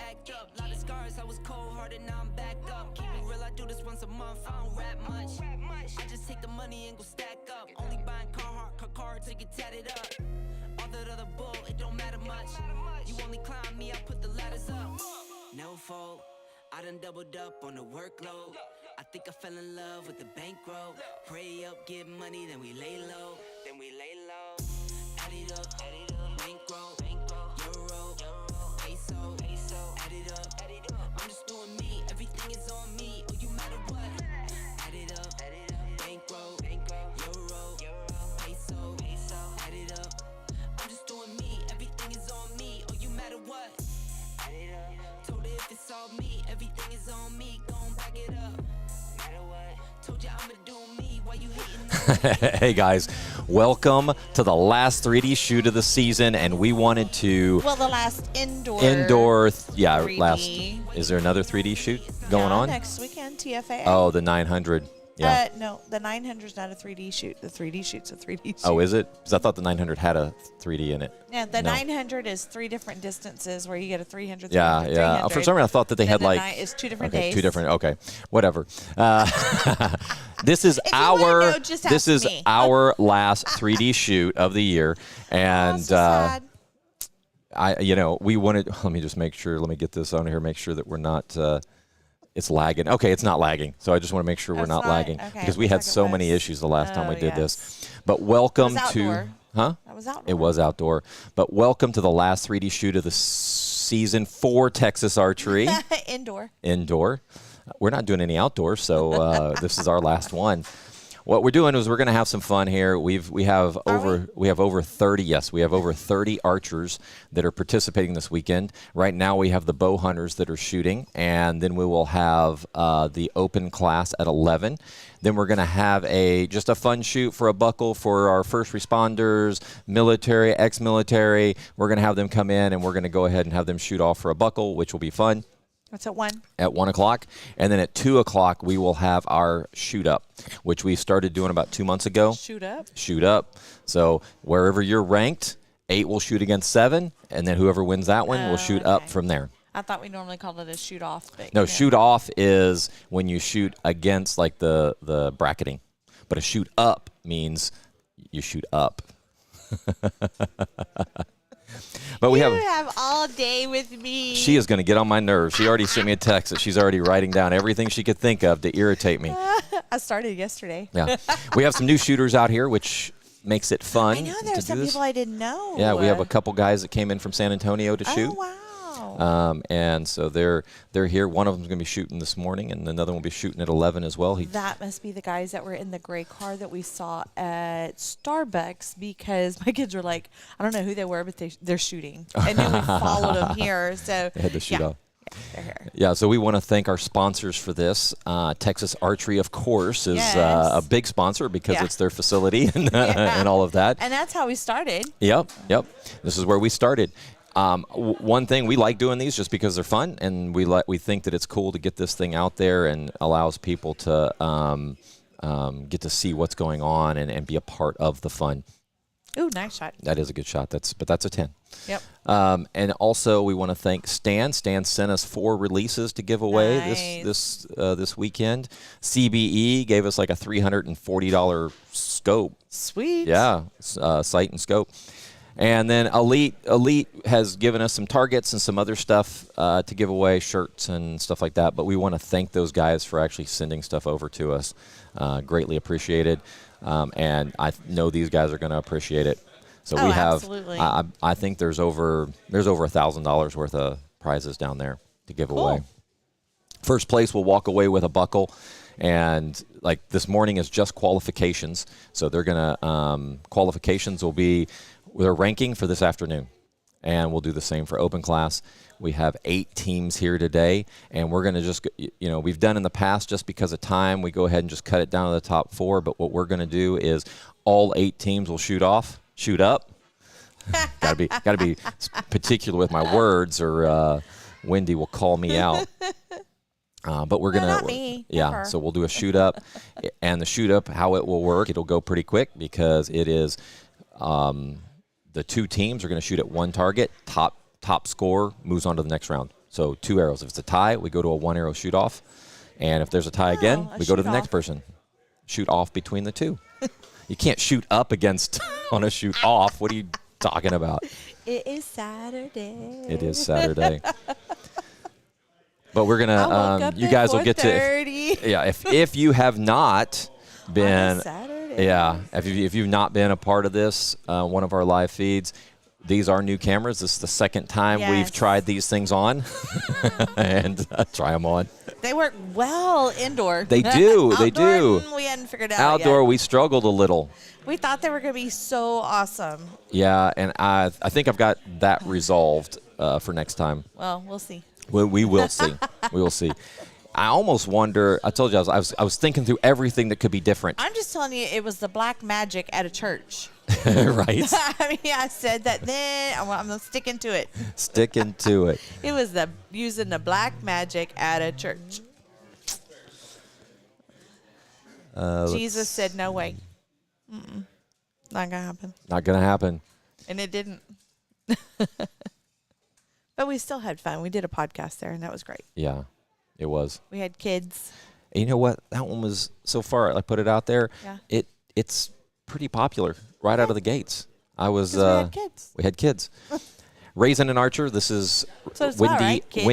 act up. Lot of scars, I was cold-hearted, now I'm back up. Keep it real, I do this once a month, I don't rap much. I just take the money and go stack up. Only buying car to get tatted up. All that other bull, it don't matter much. You only climb me, I put the ladders up. No fault, I done doubled up on the workload. I think I fell in love with the bankroll. Pray up, get money, then we lay low. Add it up, bankroll, euro, peso, add it up. I'm just doing me, everything is on me. Oh, you matter what? Add it up, bankroll, euro, peso, add it up. I'm just doing me, everything is on me. Oh, you matter what? Add it up. Told her if it's all me, everything is on me. Gon' back it up. Matter what? Told you I'ma do me. Why you hating on me? Hey guys, welcome to the last 3D shoot of the season, and we wanted to the last indoor 3D. last. Is there another 3D shoot going on next weekend? TFA. Oh, the 900. Yeah. No, the 900 is not a 3D shoot. The 3D shoot's a 3D shoot. Oh, is it? Because I thought the 900 had a 3D in it. Yeah, the No. 900 is 3 different distances where you get a 300. Yeah, 300, yeah. 300. For some reason, I thought that they And had the like. It's 2 different Okay, days. 2 different. Okay, whatever. This is If you wanna our. know, just This ask is me. our last 3D shoot of the year, and So sad. we wanted. Let me just make sure. Let me get this on here. Make sure that we're not. It's lagging. Okay, it's not lagging. So I just want to make sure we're It's not not? lagging Okay, because it we looks had like it so many was. issues the last time we Oh, did yes. this. But welcome It was to. outdoor. Huh? That was outdoor. It was outdoor. But welcome to the last 3D shoot of the season for Texas Archery. Indoor. Indoor. We're not doing any outdoors, so this is our last one. What we're doing is we're going to have some fun here. We have over 30. Yes, we have over 30 archers that are participating this weekend. Right now, we have the bow hunters that are shooting, and then we will have the open class at 11. Then we're going to have just a fun shoot for a buckle for our first responders, military, ex-military. We're going to have them come in, and we're going to go ahead and have them shoot off for a buckle, which will be fun. That's at 1. At 1 o'clock. And then at 2 o'clock, we will have our shoot up, which we started doing about 2 months ago. Shoot up. Shoot up. So wherever you're ranked, 8 will shoot against 7, and then whoever wins that one will shoot up okay. from there. I thought we normally called it a shoot off. But No, shoot off is when you shoot against like the bracketing. But a shoot up means you shoot up. But we you have have all day with me. She is going to get on my nerves. She already sent me a text that she's already writing down everything she could think of to irritate me. I started yesterday. Yeah. We have some new shooters out here, which makes it fun. I know to there's do some this. people I didn't know. Yeah, we have a couple guys that came in from San Antonio to shoot. Oh, wow. And so they're here. One of them's going to be shooting this morning, and another one will be shooting at 11 as well. That must be the guys that were in the gray car that we saw at Starbucks, because my kids were like, I don't know who they were, but they're shooting. And then we followed them here. So They had to shoot off. Yeah, they're here. Yeah, so we want to thank our sponsors for this. Texas Archery, of course, is Yes. a big sponsor because it's their facility and, and all of that. And that's how we started. Yep. This is where we started. One thing, we like doing these just because they're fun, and we think that it's cool to get this thing out there and allows people to get to see what's going on and be a part of the fun. Ooh, nice shot. That is a good shot. But that's a 10. Yep. And also we want to thank Stan. Stan sent us 4 releases to give away Nice. this weekend. CBE gave us like a $340 scope. Sweet. Yeah, sight and scope. And then Elite has given us some targets and some other stuff to give away, shirts and stuff like that. But we want to thank those guys for actually sending stuff over to us. Greatly appreciated. And I know these guys are going to appreciate it. So we have. Absolutely. I think there's over $1,000 worth of prizes down there to give away. First place will walk away with a buckle. And like this morning is just qualifications. So they're going to qualifications will be their ranking for this afternoon. And we'll do the same for open class. We have 8 teams here today, and we're going to just, we've done in the past just because of time, we go ahead and just cut it down to the top 4. But what we're going to do is all 8 teams will shoot up. Gotta be particular with my words, or Wendy will call me out. But we're gonna, not me. Never. So we'll do a shoot up, and the shoot up, how it will work, it'll go pretty quick because it is. The 2 teams are going to shoot at 1 target. Top score moves on to the next round. So 2 arrows. If it's a tie, we go to a 1 arrow shoot off. And if there's a tie again, a we go to the next shoot-off. person. Shoot off between the two. You can't shoot up against on a shoot off. What are you talking about? It is Saturday. It is Saturday. But we're I woke gonna. up You at guys will get to. 4:30 Yeah, if you have not on a been, Saturday. yeah, if you've not been a part of this, one of our live feeds, these are new cameras. This is the second time we've Yes. tried these things on, and try them on. They work well indoor. They do. They do. Outdoor, we hadn't figured out Outdoor, yet. we struggled a little. We thought they were going to be so awesome. Yeah, and I think I've got that resolved for next time. Well, we'll see. We will see. We will see. I almost wonder. I told you I was thinking through everything that could be different. I'm just telling you, it was the black magic at a church. Right. I mean, I said that then. I'm sticking to it. Sticking to it. It was the using the black magic at a church. Jesus said, "No way, not gonna happen," Not gonna happen. and it didn't. But we still had fun. We did a podcast there, and that was great. Yeah, it was. We had kids. And you know what? That one was so far. I put it out there. Yeah. It's pretty popular right out of the gates. I was. 'Cause we had kids. We had kids. Raisin and Archer. This is So it's not, right? Kids.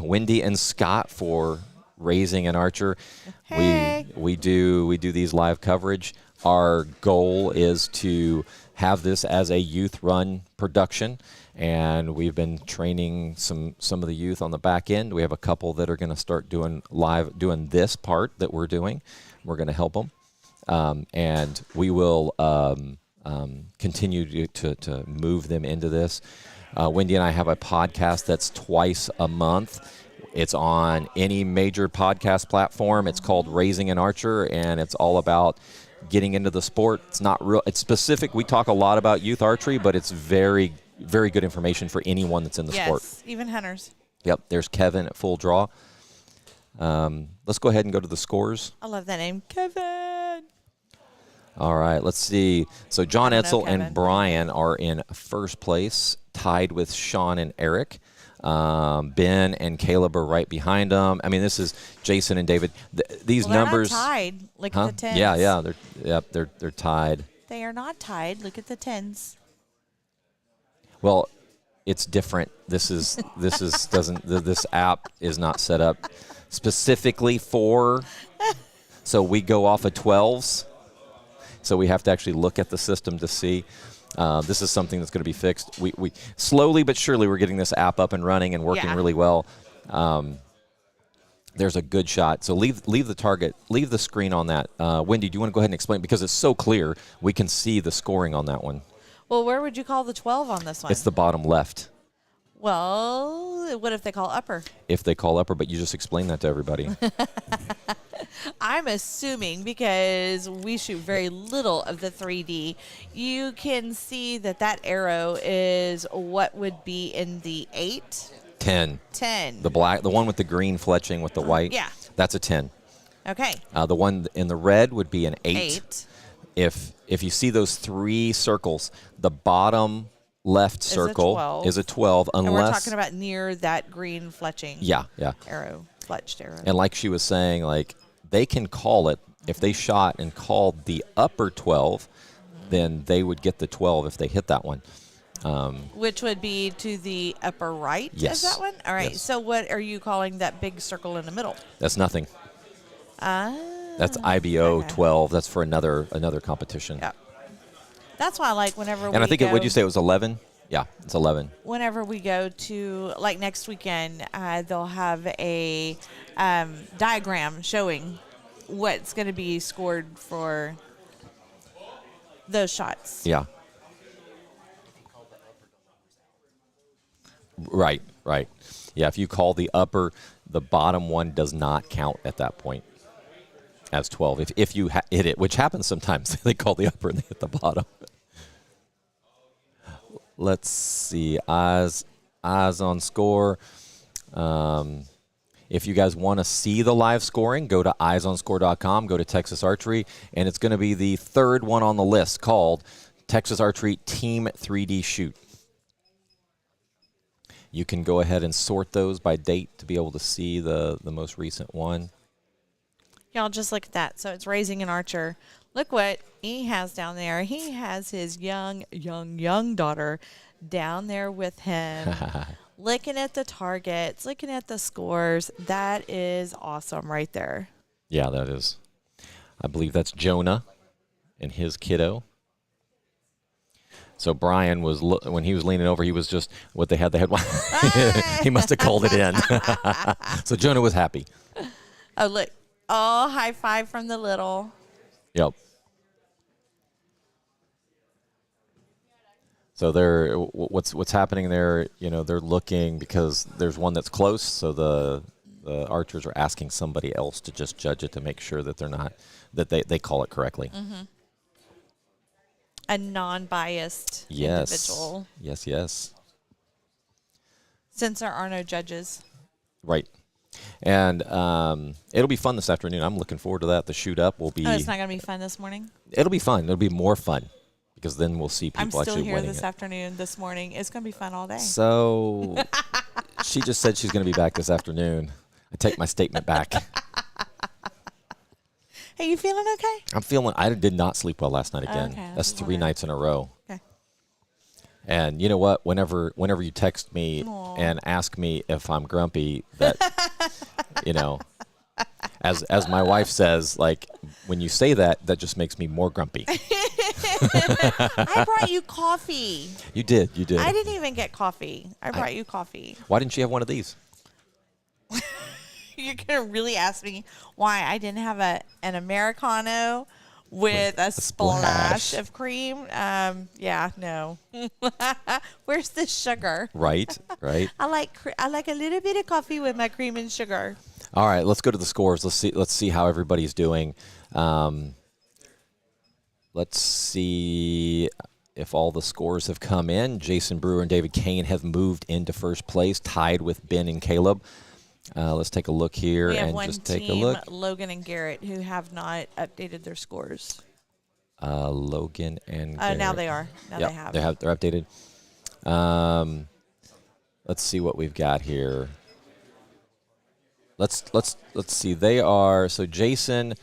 Wendy and Scott for Raising and Archer. Hey. We do these live coverage. Our goal is to have this as a youth run production, and we've been training some of the youth on the back end. We have a couple that are going to start doing this part that we're doing. We're going to help them, and we will continue to move them into this. Wendy and I have a podcast that's twice a month. It's on any major podcast platform. It's called Raising an Archer, and it's all about getting into the sport. It's not real. It's specific. We talk a lot about youth archery, but it's very, very good information for anyone that's in the sport. Yes, even hunters. Yep. There's Kevin at Full Draw. Let's go ahead and go to the scores. I love that name, Kevin. All right. Let's see. So John I don't know Etzel and Kevin. Brian are in first place, tied with Sean and Eric. Ben and Caleb are right behind them. I mean, this is Jason and David. These Well, they're numbers. not tied. Look Huh? at the tens. Yeah. They're tied. They are not tied. Look at the tens. Well, it's different. This app is not set up specifically for. So we go off of 12s. So we have to actually look at the system to see. This is something that's going to be fixed. We slowly but surely we're getting this app up and running and working Yeah. really well. There's a good shot. So leave the target, leave the screen on that. Wendy, do you want to go ahead and explain? Because it's so clear, we can see the scoring on that one. Well, where would you call the 12 on this one? It's the bottom left Well, what if they call upper? if they call upper, but you just explained that to everybody. I'm assuming because we shoot very little of the 3D, you can see that arrow is what would be in the 8, 10. 10. The one with the green fletching with the white. yeah. That's a 10. Okay. The one in the red would be an 8. 8. If you see those 3 circles, the bottom left a circle 12. is a 12, And we're unless talking about near that green fletching yeah. arrow, fletched arrow. And like she was saying, like they can call it if they shot and called the upper 12, then they would get the 12 if they hit that one. Which would be to the upper right Yes. of that one? All right. Yes. So what are you calling that big circle in the middle? That's nothing. Ah. That's IBO okay. 12. That's for another competition. Yeah. That's why, like, whenever And I think go, would you say it was 11? Yeah, it's 11. whenever we go to, like, next weekend, they'll have a diagram showing what's going to be scored for those shots. Yeah. Right. Yeah, if you call the upper, the bottom one does not count at that point as 12. If you hit it, which happens sometimes, they call the upper and they hit the bottom. Let's see. Eyes on score. If you guys want to see the live scoring, go to eyesonscore.com, go to Texas Archery, and it's going to be the third one on the list called Texas Archery Team 3D Shoot. You can go ahead and sort those by date to be able to see the most recent one. Y'all just look at that. So it's raising an archer. Look what he has down there. He has his young daughter down there with him, looking at the targets, looking at the scores. That is awesome right there. Yeah, that is. I believe that's Jonah and his kiddo. So Brian was, when he was leaning over, he was just, what they had one. He must have called it in. So Jonah was happy. Oh, look. Oh, high five from the little. Yep. So they're, what's happening there, they're looking because there's one that's close, so the archers are asking somebody else to just judge it to make sure that they're not, that they call it correctly. Mm-hmm. A non-biased individual. Yes. Since there are no judges. Right. And it'll be fun this afternoon. I'm looking forward to that. The shoot up will be. Oh, it's not going to be fun this morning? It'll be fun. It'll be more fun because then we'll see people I'm still actually here winning this afternoon, this morning. It's going to be fun all day. So she just said she's going to be back this afternoon. I take my statement back. Hey, you feeling okay? I did not sleep well last night again. Okay, That's 3 nights in a row. Okay. And you know what? Whenever you text me and ask me if I'm grumpy, that as my wife says, like when you say that just makes me more grumpy. I brought you coffee. You did. I didn't even get coffee. I brought you coffee. Why didn't you have one of these? You're going to really ask me why I didn't have an Americano with a splash of cream? Yeah, no. Where's the sugar? Right. I like a little bit of coffee with my cream and sugar. All right, let's go to the scores. Let's see how everybody's doing. Let's see if all the scores have come in. Jason Brewer and David Kane have moved into first place, tied with Ben and Caleb. Let's take a look here and just take a look. Logan and Garrett, who have not updated their scores. Logan and Garrett. Now they are. They have. They're updated. Let's see what we've got here. Let's see. They are Jason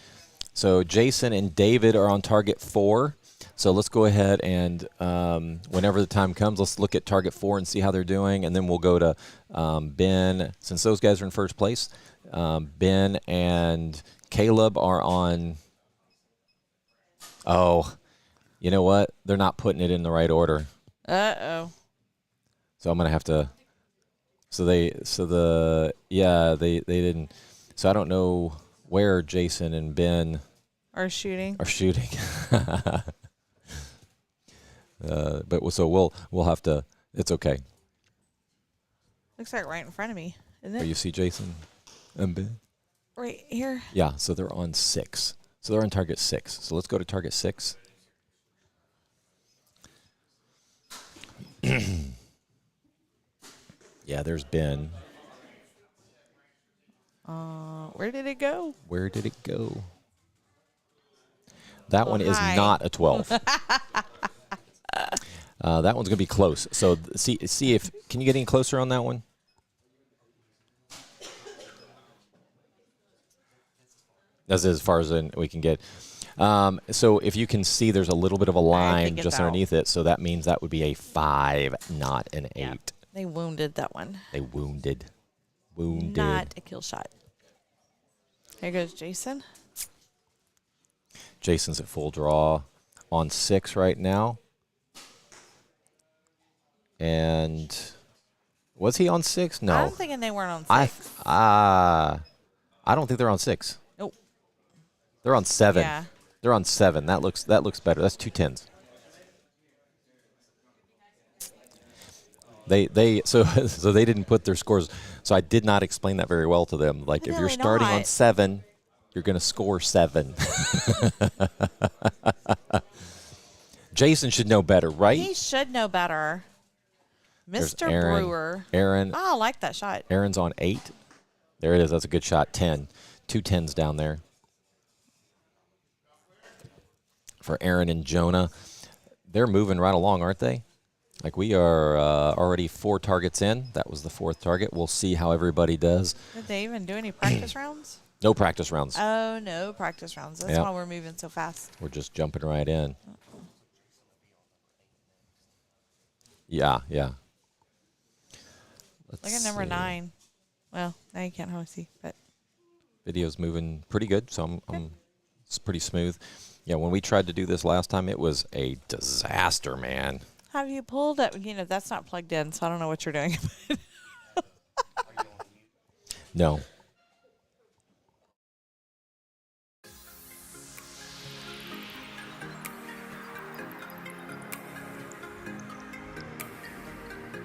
and David are on target 4. So let's go ahead and whenever the time comes, let's look at target 4 and see how they're doing, and then we'll go to Ben. Since those guys are in first place, Ben and Caleb are on. Oh, you know what? They're not putting it in the right order. Uh-oh. So I'm gonna have to. They didn't. So I don't know where Jason and Ben are shooting. But we'll have to. It's okay. Looks like right in front of me, isn't it? Oh, you see Jason and Ben? Right here. Yeah. So they're on 6. So they're on target 6. So let's go to target 6. Yeah, there's Ben. Where did it go? That one is not a 12. That one's going to be close. So see if can you get any closer on that one? That's as far as we can get. So if you can see, there's a little bit of a line just underneath it. So that means that would be a 5, not an 8. Yeah, they wounded that one. They wounded. Not a kill shot. Here goes Jason. Jason's at full draw on 6 right now. And was he on 6? No. I'm thinking they weren't on 6. I don't think they're on 6. Nope. They're on 7. Yeah. They're on 7. That looks better. That's 2 10s. So they didn't put their scores. So I did not explain that very well to them. Like Really if you're starting on 7, you're going to score 7. Jason should know better, right? He should know better. Mr. Aaron, Brewer. Aaron. Oh, I like that shot. Aaron's on 8. There it is. That's a good shot. 10. 2 10s down there. For Aaron and Jonah. They're moving right along, aren't they? Like we are already 4 targets in. That was the 4th target. We'll see how everybody does. Did they even do any practice rounds? No practice rounds. Oh, no practice rounds. That's why we're moving so fast. We're just jumping right in. Yeah, yeah. Look at number 9. Well, now you can't hardly see, but Video's moving pretty good, so it's pretty smooth. Yeah, when we tried to do this last time, it was a disaster, man. have you pulled up? You know, that's not plugged in, so I don't know what you're doing. No.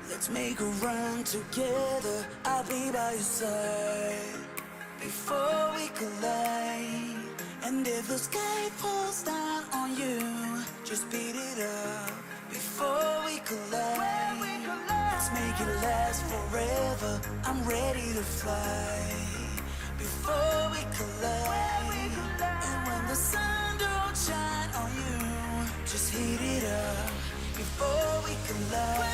Let's make a run together. I'll be by your side before we collide. And if the sky falls down on you, just beat it up before we collide. Let's make it last forever. I'm ready to fly before we collide. And when the sun don't shine on you, just heat it up before we collide.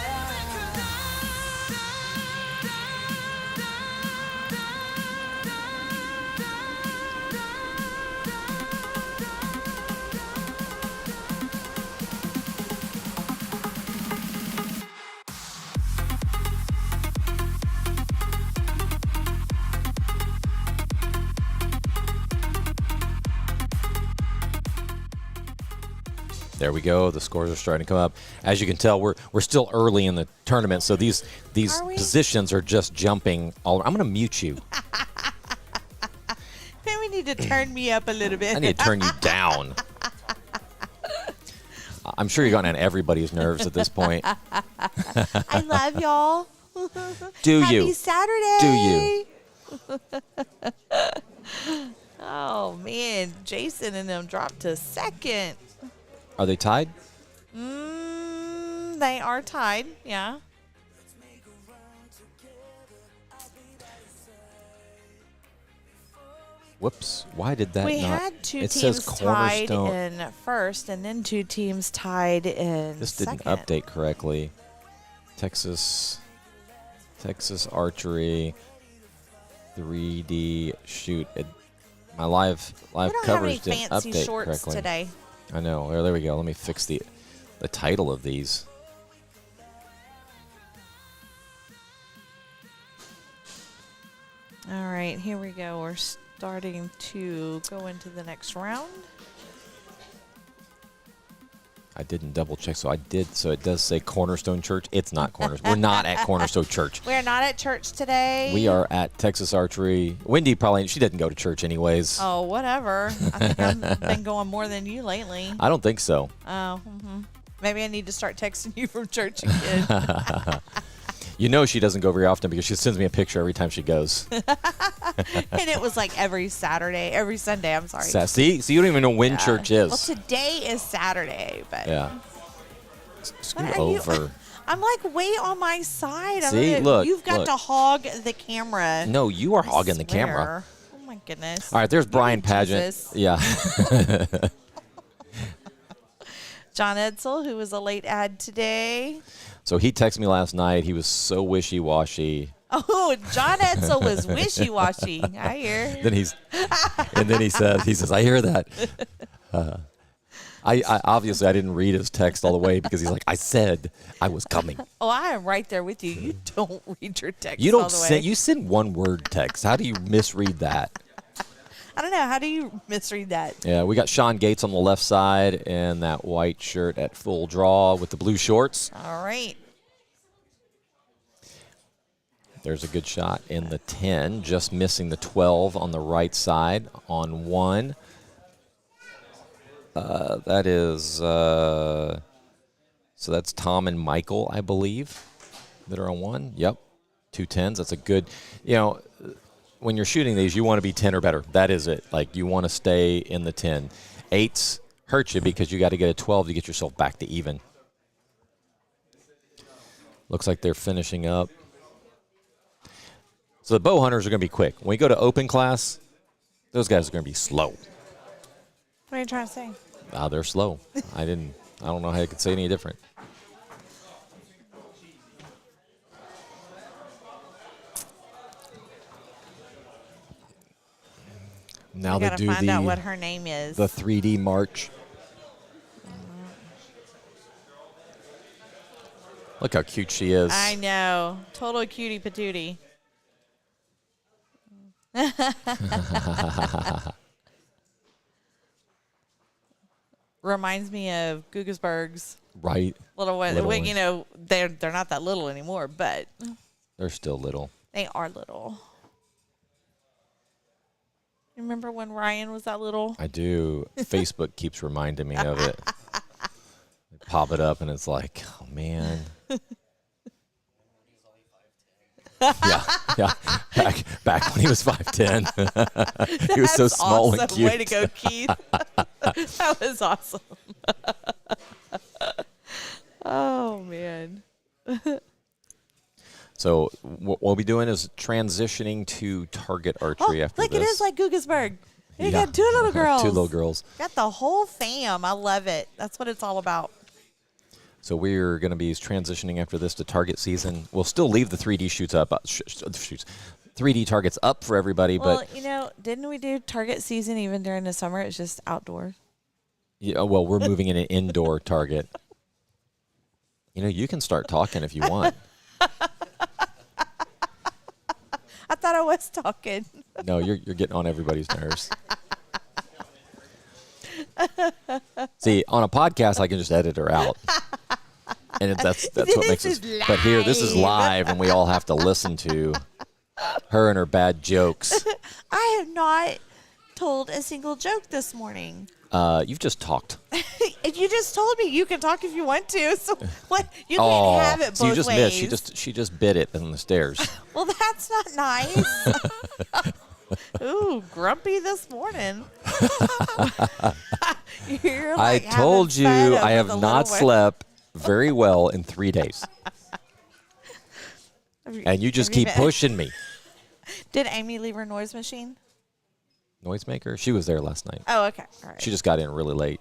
There we go. The scores are starting to come up. As you can tell, we're still early in the tournament, so these positions are just jumping all. I'm going to mute you. Maybe we need to turn me up a little bit. I need to turn you down. I'm sure you're going on everybody's nerves at this point. I love y'all. Do Happy you? Saturday. Do you? Oh, man. Jason and them dropped to second. Are they tied? They are tied, yeah. Whoops. Why did that We not? had 2 it teams says tied Cornerstone. in first and then 2 teams tied in This didn't second. update correctly. Texas Archery 3D shoot. My live We don't have any coverage didn't fancy update shorts correctly. today. I know. There we go. Let me fix the title of these. All right, here we go. We're starting to go into the next round. I didn't double check, so I did. So it does say Cornerstone Church. It's not Cornerstone. We're not at Cornerstone Church. We're not at church today. We are at Texas Archery. Wendy she doesn't go to church anyways. Oh, whatever. I think I've been going more than you lately. I don't think so. Oh, maybe I need to start texting you from church again. You know she doesn't go very often because she sends me a picture every time she goes. And it was like every Sunday, I'm sorry. See? So you don't even know when church is. Well, today is Saturday, but Yeah. Scoot What are you- over. I'm like way on my side. See? Look, You've got look. to hog the camera. No, you are I hogging the camera. swear. Oh my goodness. All right, there's Brian me Pageant. Jesus. Yeah. John Edsel, who was a late ad today. So he texted me last night. He was so wishy-washy. Oh, John Edsel was wishy-washy. I hear. And then he says, I hear that. I obviously I didn't read his text all the way because he's like, I said I was coming. Oh, I am right there with you. You don't read your text You all don't the way. send. You send one word text. How do you misread that? I don't know. How do you misread that? Yeah, we got Sean Gates on the left side in that white shirt at full draw with the blue shorts. All right. There's a good shot in the 10, just missing the 12 on the right side on 1. That is, so that's Tom and Michael, I believe, that are on 1. Yep, 2 10s. That's a good, when you're shooting these, you want to be 10 or better. That is it. Like, you want to stay in the 10. 8s hurt you because you got to get a 12 to get yourself back to even. Looks like they're finishing up. So the bow hunters are going to be quick. When we go to open class, those guys are going to be slow. What are you trying to say? They're slow. I don't know how I could say any different. Now we they gotta do find out what her name is. the 3D march. Look how cute she is. I know. Total cutie patootie. Reminds me of Gugasberg's Right. little one. Little Well, ones. you know, they're not that little anymore, but They're still little. they are little. Remember when Ryan was that little? I do. Facebook keeps reminding me of it. Pop it up and it's like, oh man. yeah. Back when he was 5'10". He was so That's small awesome. and cute. Way to go, Keith. That was awesome. Oh man. So what we'll be doing is transitioning to target archery after look, this. it is like Gugasberg. You Yeah. got 2 little girls. 2 little girls. Got the whole fam. I love it. That's what it's all about. So we're going to be transitioning after this to target season. We'll still leave the 3D shoots up, 3D targets up for everybody, Well, but you know, didn't we do target season even during the summer? It's just outdoor. yeah, well, we're moving in an indoor target. You know, you can start talking if you want. I thought I was talking. No, you're getting on everybody's nerves. See, on a podcast, I can just edit her out, and that's what makes us. But here, this is live, and we all have to listen to her and her bad jokes. I have not told a single joke this morning. You've just talked. You just told me you can talk if you want to. So what? You Oh, can't have it both so you just ways. missed. She just bit it on the stairs. Well, that's not nice. Ooh, grumpy this morning. You're I like told you having fun I have with the not little one. slept very well in 3 days, and you just have you keep been- pushing me. Did Amy leave her noise machine? Noisemaker? She was there last night. Oh, okay. All right. She just got in really late.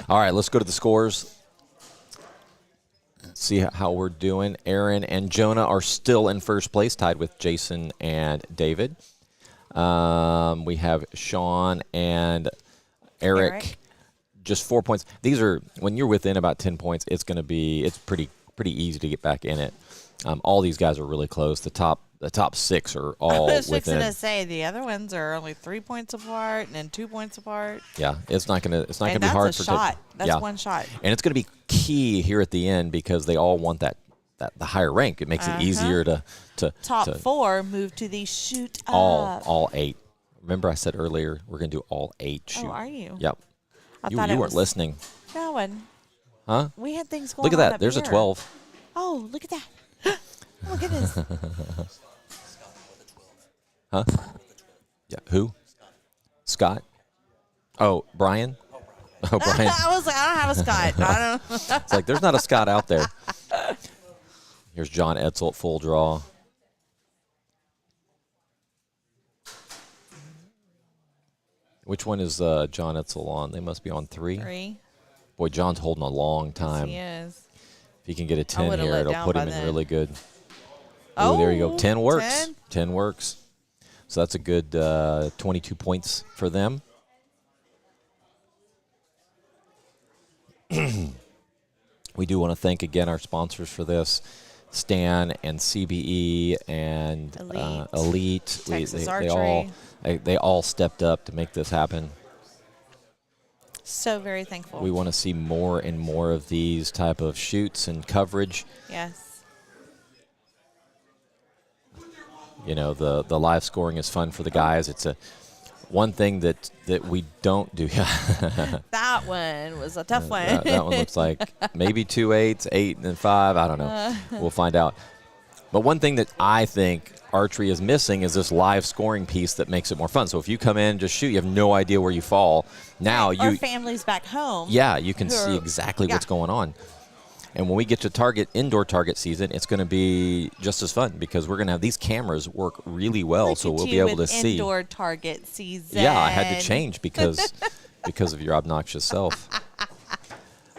All right, let's go to the scores. See how we're doing. Aaron and Jonah are still in first place, tied with Jason and David. We have Sean and Eric, just 4 points. These are, when you're within about 10 points, it's pretty easy to get back in it. All these guys are really close. The top 6 are all I was fixing within. to say the other ones are only 3 points apart and then 2 points apart. Yeah, it's not gonna And be hard that's a for shot. That's yeah. one shot. And it's gonna be key here at the end because they all want the higher rank. It makes it easier to Top to 4 move to the shoot up. all 8. Remember I said earlier we're gonna do all 8 shoot. Oh, are you? Yep. I You thought it weren't was, listening, No one. huh? We had things going Look at on that. up There's a here. 12. Oh, look at that. Oh, my goodness. Huh? Yeah. Who? Scott. Oh, Brian. Oh, Brian. I was like, I don't have a Scott. I don't. It's like there's not a Scott out there. Here's John Etzel at full draw. Which one is John Etzel on? They must be on 3. 3. Boy, John's holding a long time. He is. If he can get a 10 would've here, let it'll down put by him in then. really good. Oh, there you go. 10 works. 10? 10 works. So that's a good 22 points for them. We do want to thank again our sponsors for this, Stan and CBE and Elite. Texas They all stepped up to make this happen. So very thankful. We want to see more and more of these type of shoots and coverage. Yes. You know, the live scoring is fun for the guys. It's one thing that we don't do. That one was a tough one. that one looks like maybe 2 8s, 8 and 5. I don't know. We'll find out. But one thing that I think archery is missing is this live scoring piece that makes it more fun. So if you come in and just shoot, you have no idea where you fall. Now Or families back home. yeah, you can see are- exactly yeah. what's going on. And when we get to indoor target season, it's going to be just as fun because we're going to have these cameras work really well, Look so at we'll be you able to with see. Indoor target season. Yeah, I had to change because of your obnoxious self.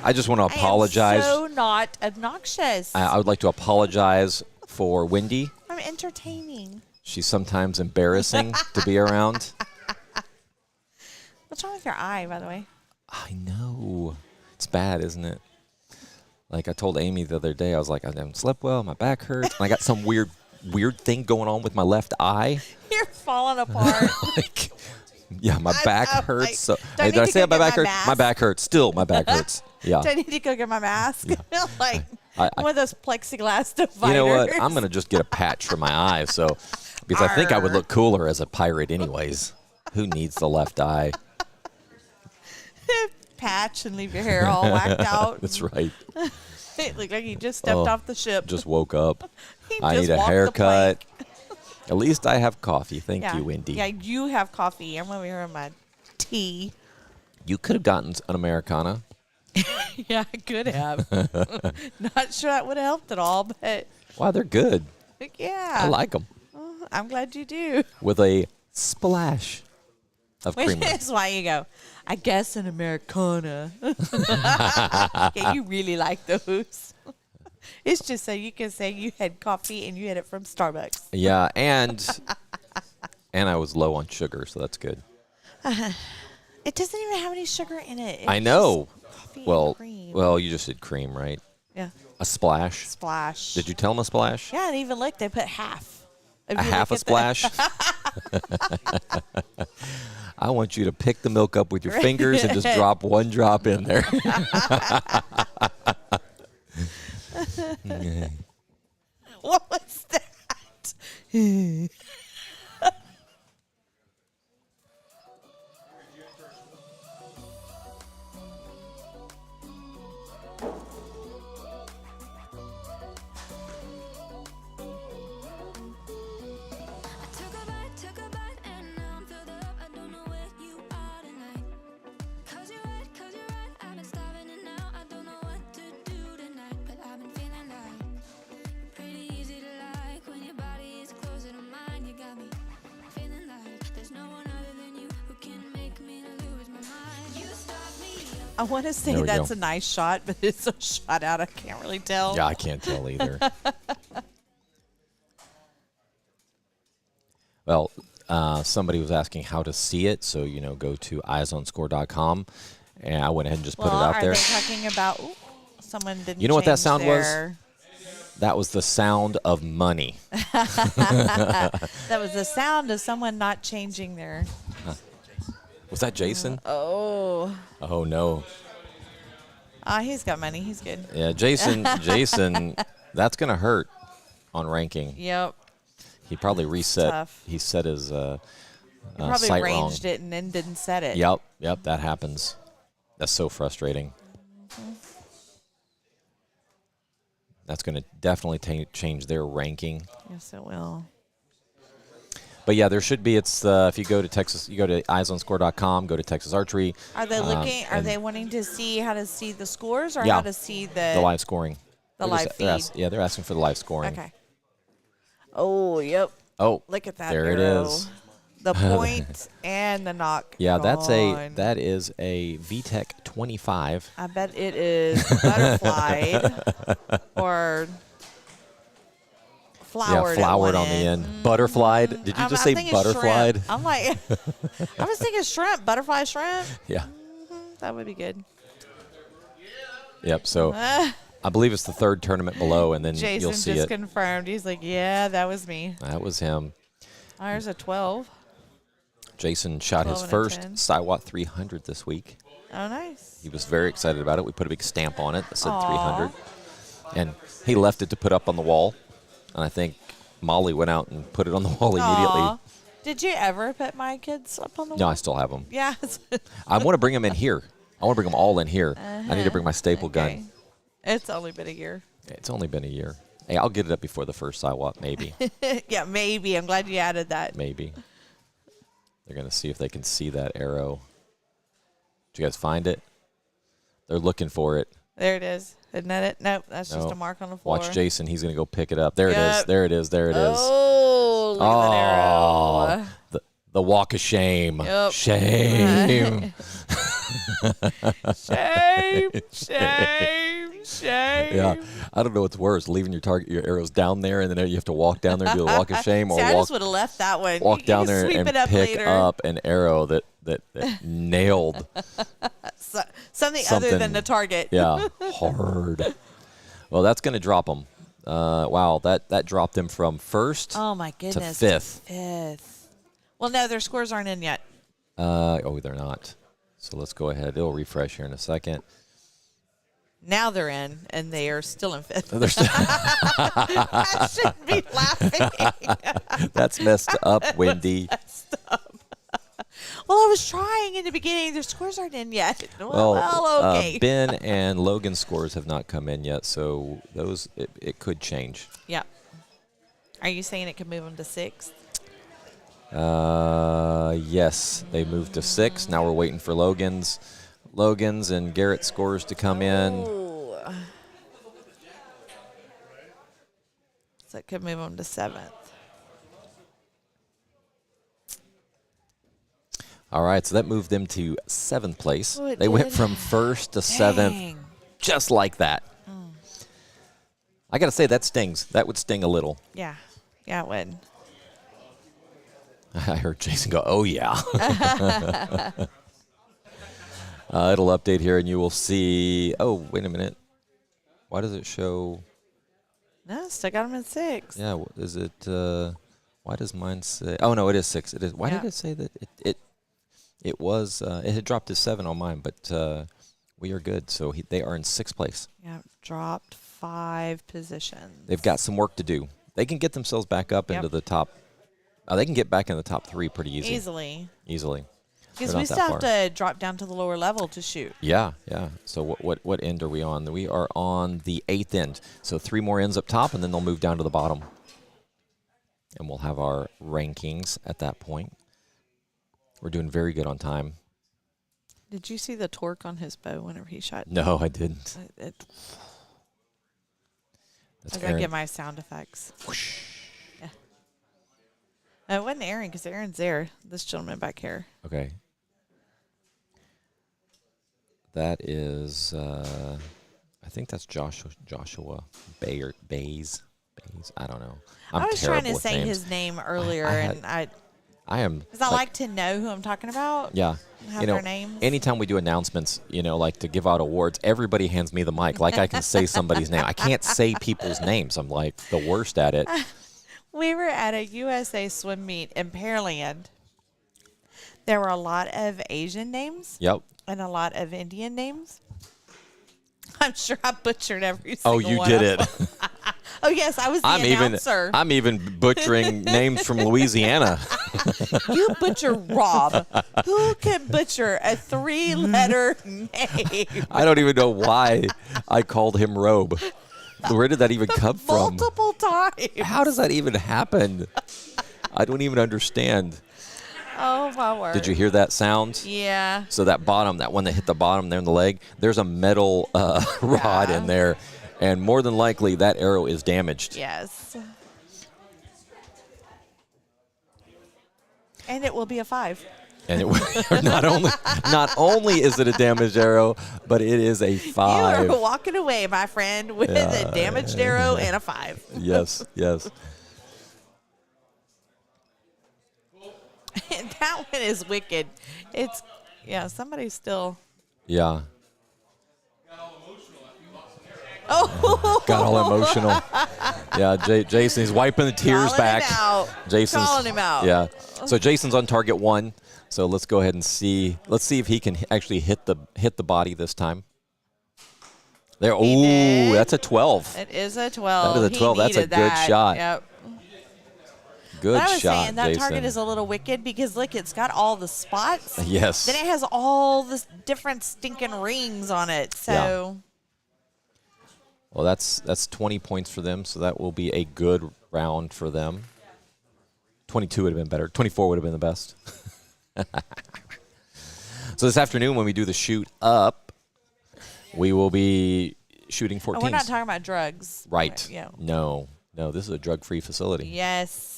I just want to apologize. I am so not obnoxious. I would like to apologize for Wendy. I'm entertaining. She's sometimes embarrassing to be around. What's wrong with your eye, by the way? I know. It's bad, isn't it? Like I told Amy the other day, I was like, I haven't slept well, my back hurts. And I got some weird thing going on with my left eye. You're falling apart. Like, yeah, my back hurts. So, do I hey, need did I to say go my get back my hurts? mask? My back hurts. Still, my back hurts. Yeah. Do I need to go get my mask? Like I- one of those plexiglass dividers. You know what? I'm going to just get a patch for my eye. So, because I think I would look cooler as a pirate anyways. Who needs the left eye? Patch and leave your hair all whacked out. That's right. It looked like you just stepped off the ship. Just woke up. He I just need a walked the haircut. plank. At least I have coffee. Thank Yeah. you, Wendy. Yeah, you have coffee. I'm over here on my tea. You could have gotten an Americana. Yeah, I could have. Not sure that would have helped at all, but Wow, they're good. yeah. I like them. I'm glad you do. With a splash of Which creamer. is why you go, I guess an Americana. Yeah, you really like those. It's just so you can say you had coffee and you had it from Starbucks. Yeah, and I was low on sugar, so that's good. It doesn't even have any sugar in it. It's I know. just coffee and Well, cream. you just did cream, right? Yeah. A splash. Splash. Did you tell them a splash? Yeah, and even look, they put half. If A you half a look at splash? I want you to pick the milk up with your fingers and just drop one drop in there. What was that? Took a bite, and now I'm filled up. I don't know where you are tonight. 'Cause you're right, I've been starving and now I don't know what to do tonight. But I've been feeling like you're pretty easy to like when your body is closer to mine. You got me feeling like there's no one other than you who can make me lose my mind. You start me up. I want to say There we that's go. a nice shot, but it's so shot out I can't really tell. Yeah, I can't tell either. Well, somebody was asking how to see it, so go to eyesonscore.com, and I went ahead and just put it out are there. they talking about someone didn't You know what that change sound was? their- That was the sound of money. That was the sound of someone not changing their. Was that Jason? Oh. Oh no. He's got money. He's good. Yeah, Jason, that's gonna hurt on ranking. Yep. He probably reset. tough. He set his Probably site wrong. ranged it and then didn't set it. Yep, that happens. That's so frustrating. That's going to definitely change their ranking. Yes, it will. But yeah, there should be. It's if you go to Texas, you go to eyesonscore.com, go to Texas Archery. Are they looking? Are and they wanting to see how to see the scores or Yeah. how to see the live scoring? the They're live just- they're feed? they're asking for the live scoring. Okay. Oh, yep. Oh, Look at that. There it arrow. is. The point and the knock. Yeah, gone. that is a VTech 25. I bet it is butterflied or flowered. Yeah, flowered at on one the end. Butterflied. Did you I'm just say thinking butterflied? shrimp. I'm like, I was thinking shrimp, butterfly shrimp. Yeah. That would be good. Yep. So I believe it's the third tournament below, and then Jason you'll see just it. confirmed. He's like, yeah, that was me. That was him. There's a 12. Jason shot his 12 and a first 10. Siwatt 300 this week. Oh, nice. He was very excited about it. We put a big stamp on it that said Aw. 300. And he left it to put up on the wall. And I think Molly went out and put it on the wall immediately. Aw. Did you ever put my kids up on the No, wall? I still have them. Yeah. I want to bring them in here. I want to bring them all in here. I need to bring my staple Okay. gun. It's only been a year. It's only been a year. Hey, I'll get it up before the first Siwatt, maybe. Yeah, maybe. I'm glad you added that. Maybe. They're going to see if they can see that arrow. Did you guys find it? They're looking for it. There it is. Isn't that it? Nope, that's just No. a mark on the floor. Watch Jason. He's going to go pick it up. There it is. Yep. There it is. There it is. Oh, look at that arrow. The walk of shame. Yep. Shame. Shame, shame, shame. Yeah, I don't know what's worse, leaving your arrows down there, and then you have to walk down there and do the walk of shame, or See, I walk just would have left that one. walk You down can there sweep and it up pick later. up an arrow that nailed Something other something. than the target. Yeah, hard. Well, that's going to drop them. Wow, that dropped them from first Oh my goodness. fifth. Fifth. Well, no, their scores aren't in yet. Oh, they're not. So let's go ahead. It'll refresh here in a second. Now they're in, and they are still in fifth. They're still- I shouldn't be laughing. That's messed up, Wendy. Well, I was trying in the beginning. Their scores aren't in yet. Well, okay. Ben and Logan's scores have not come in yet, so those it could change. Yeah. Are you saying it could move them to sixth? Yes, they moved to 6. Now we're waiting for Logan's and Garrett's scores to come in. Ooh. So it could move them to seventh. All right, so that moved them to 7th place. Oh, it They went did? from 1st to 7th, Dang. just like that. I got to say, that stings. That would sting a little. Yeah. Yeah, it would. I heard Jason go, oh, yeah. It'll update here, and you will see. Oh, wait a minute. Why does it show? No, still got them in sixth. Yeah, is it? Why does mine say? Oh, no, it is 6. It is. Why Yeah. did it say that? It was. It had dropped to 7 on mine, but we are good. So they are in 6th place. Yeah, dropped 5 positions. They've got some work to do. They can get themselves back up Yep. into the top. They can get back in the top 3 pretty Easily. Easily. Because They're we not still that have to drop down to the lower level to shoot. Yeah, yeah. So what end are we on? We are on the 8th end. So 3 more ends up top, and then they'll move down to the bottom. And we'll have our rankings at that point. We're doing very good on time. Did you see the torque on his bow whenever he shot? No, I didn't. That's As I Aaron. get my sound effects. Yeah. It wasn't Aaron because Aaron's there. This gentleman back here. Okay. That is, I think that's Joshua Bays. I don't know. I was trying to with say names. his name earlier, had- and I I am. because I like to know who I'm talking about. Yeah. Have You know, their names. anytime we do announcements, like to give out awards, everybody hands me the mic like I can say somebody's name. I can't say people's names. I'm like the worst at it. We were at a USA swim meet in Pearland. There were a lot of Asian names Yep. and a lot of Indian names. I'm sure I butchered every single Oh, you one did of it. them. Oh, yes, I was the announcer. I'm even butchering names from Louisiana. You butcher Rob. Who can butcher a 3-letter name? I don't even know why I called him Robe. Where did that even come from? Multiple times. How does that even happen? I don't even understand. Oh, my word. Did you hear that sound? Yeah. So that one that hit the bottom there in the leg, there's a metal rod in there, and more than likely that arrow is damaged. Yes. And it will be a 5. And it not only is it a damaged arrow, but it is a 5. You are walking away, my friend, with a damaged arrow and a 5. Yes, yes. That one is wicked. It's, somebody's still. Yeah. Oh, Got all emotional. Yeah, Jason, he's wiping the tears Calling back. him out. Jason's Calling him out. Yeah. So Jason's on target 1. So let's go ahead and see. Let's see if he can actually hit the body this time. There. He Ooh, did. that's a 12. It is a 12. That is a 12. That's a needed good that. shot. Yep. Good But I was shot, saying that Jason. target is a little wicked because look, it's got all the spots. Yes. Then it has all the different stinking rings on it. So Well, that's 20 points for them, so that will be a good round for them. 22 would have been better. 24 would have been the best. So this afternoon when we do the shoot up, we will be shooting 14s. oh, we're not talking about drugs. Right. Yeah. No, this is a drug-free facility. Yes.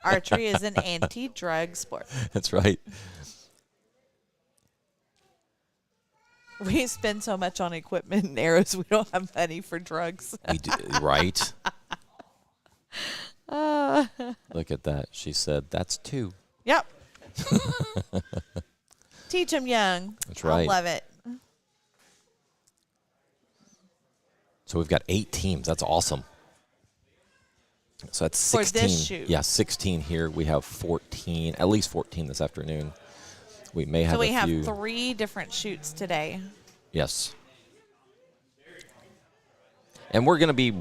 Archery is an anti-drug sport. That's right. We spend so much on equipment and arrows, we don't have money for drugs. We do, right? Look at that. She said, that's 2. Yep. Teach them young. That's right. I love it. So we've got 8 teams. That's awesome. So that's 16. For this shoot. Yeah, 16 here. We have 14, at least 14 this afternoon. We may have So we a few. have 3 different shoots today. Yes. And we're going to be,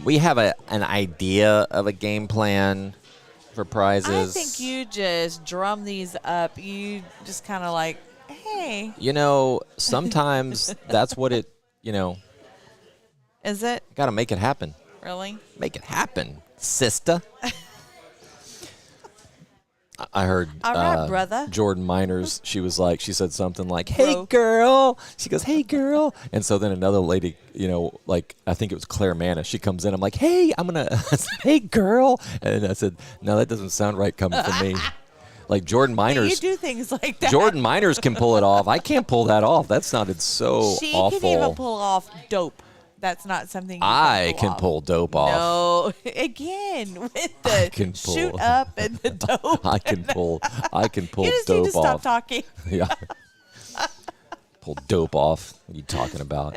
we have an idea of a game plan for prizes. I think you just drum these up. You just kind of like, hey. You know, sometimes that's what it, you know, Is it? got to make it happen. Really? Make it happen, sister. I heard All right, brother. Jordan Miners, she said something like, hey, Bro. girl. She goes, hey, girl. And so then another lady, you know, like, I think it was Claire Manna. She comes in. I'm like, hey, hey, girl. And I said, no, that doesn't sound right coming from me. Like Jordan Miners. You do things like that. Jordan Miners can pull it off. I can't pull that off. That sounded so She awful. can even pull off dope. That's not something you I can off. pull dope off. No, again with I the can pull. shoot up and the dope. I can pull You just need dope to stop off. talking. Yeah. Pull dope off. What are you talking about?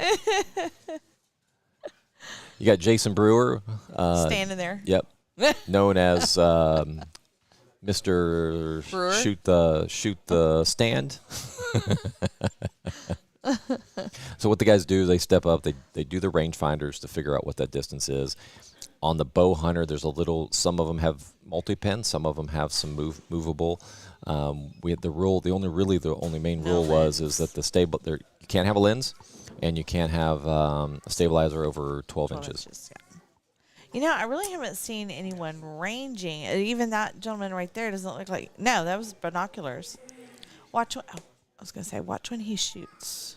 You got Jason Brewer. Standing there. Yep. Known as Mr. Brewer? Shoot the stand. So what the guys do is they step up, they do the rangefinders to figure out what that distance is. On the bow hunter, there's some of them have multi-pin, some of them have some movable. We had the only main No rule is lens. that you can't have a lens and you can't have a stabilizer over 12 inches. Yeah. You know, I really haven't seen anyone ranging. Even that gentleman right there doesn't look like. No, that was binoculars. Watch when he shoots.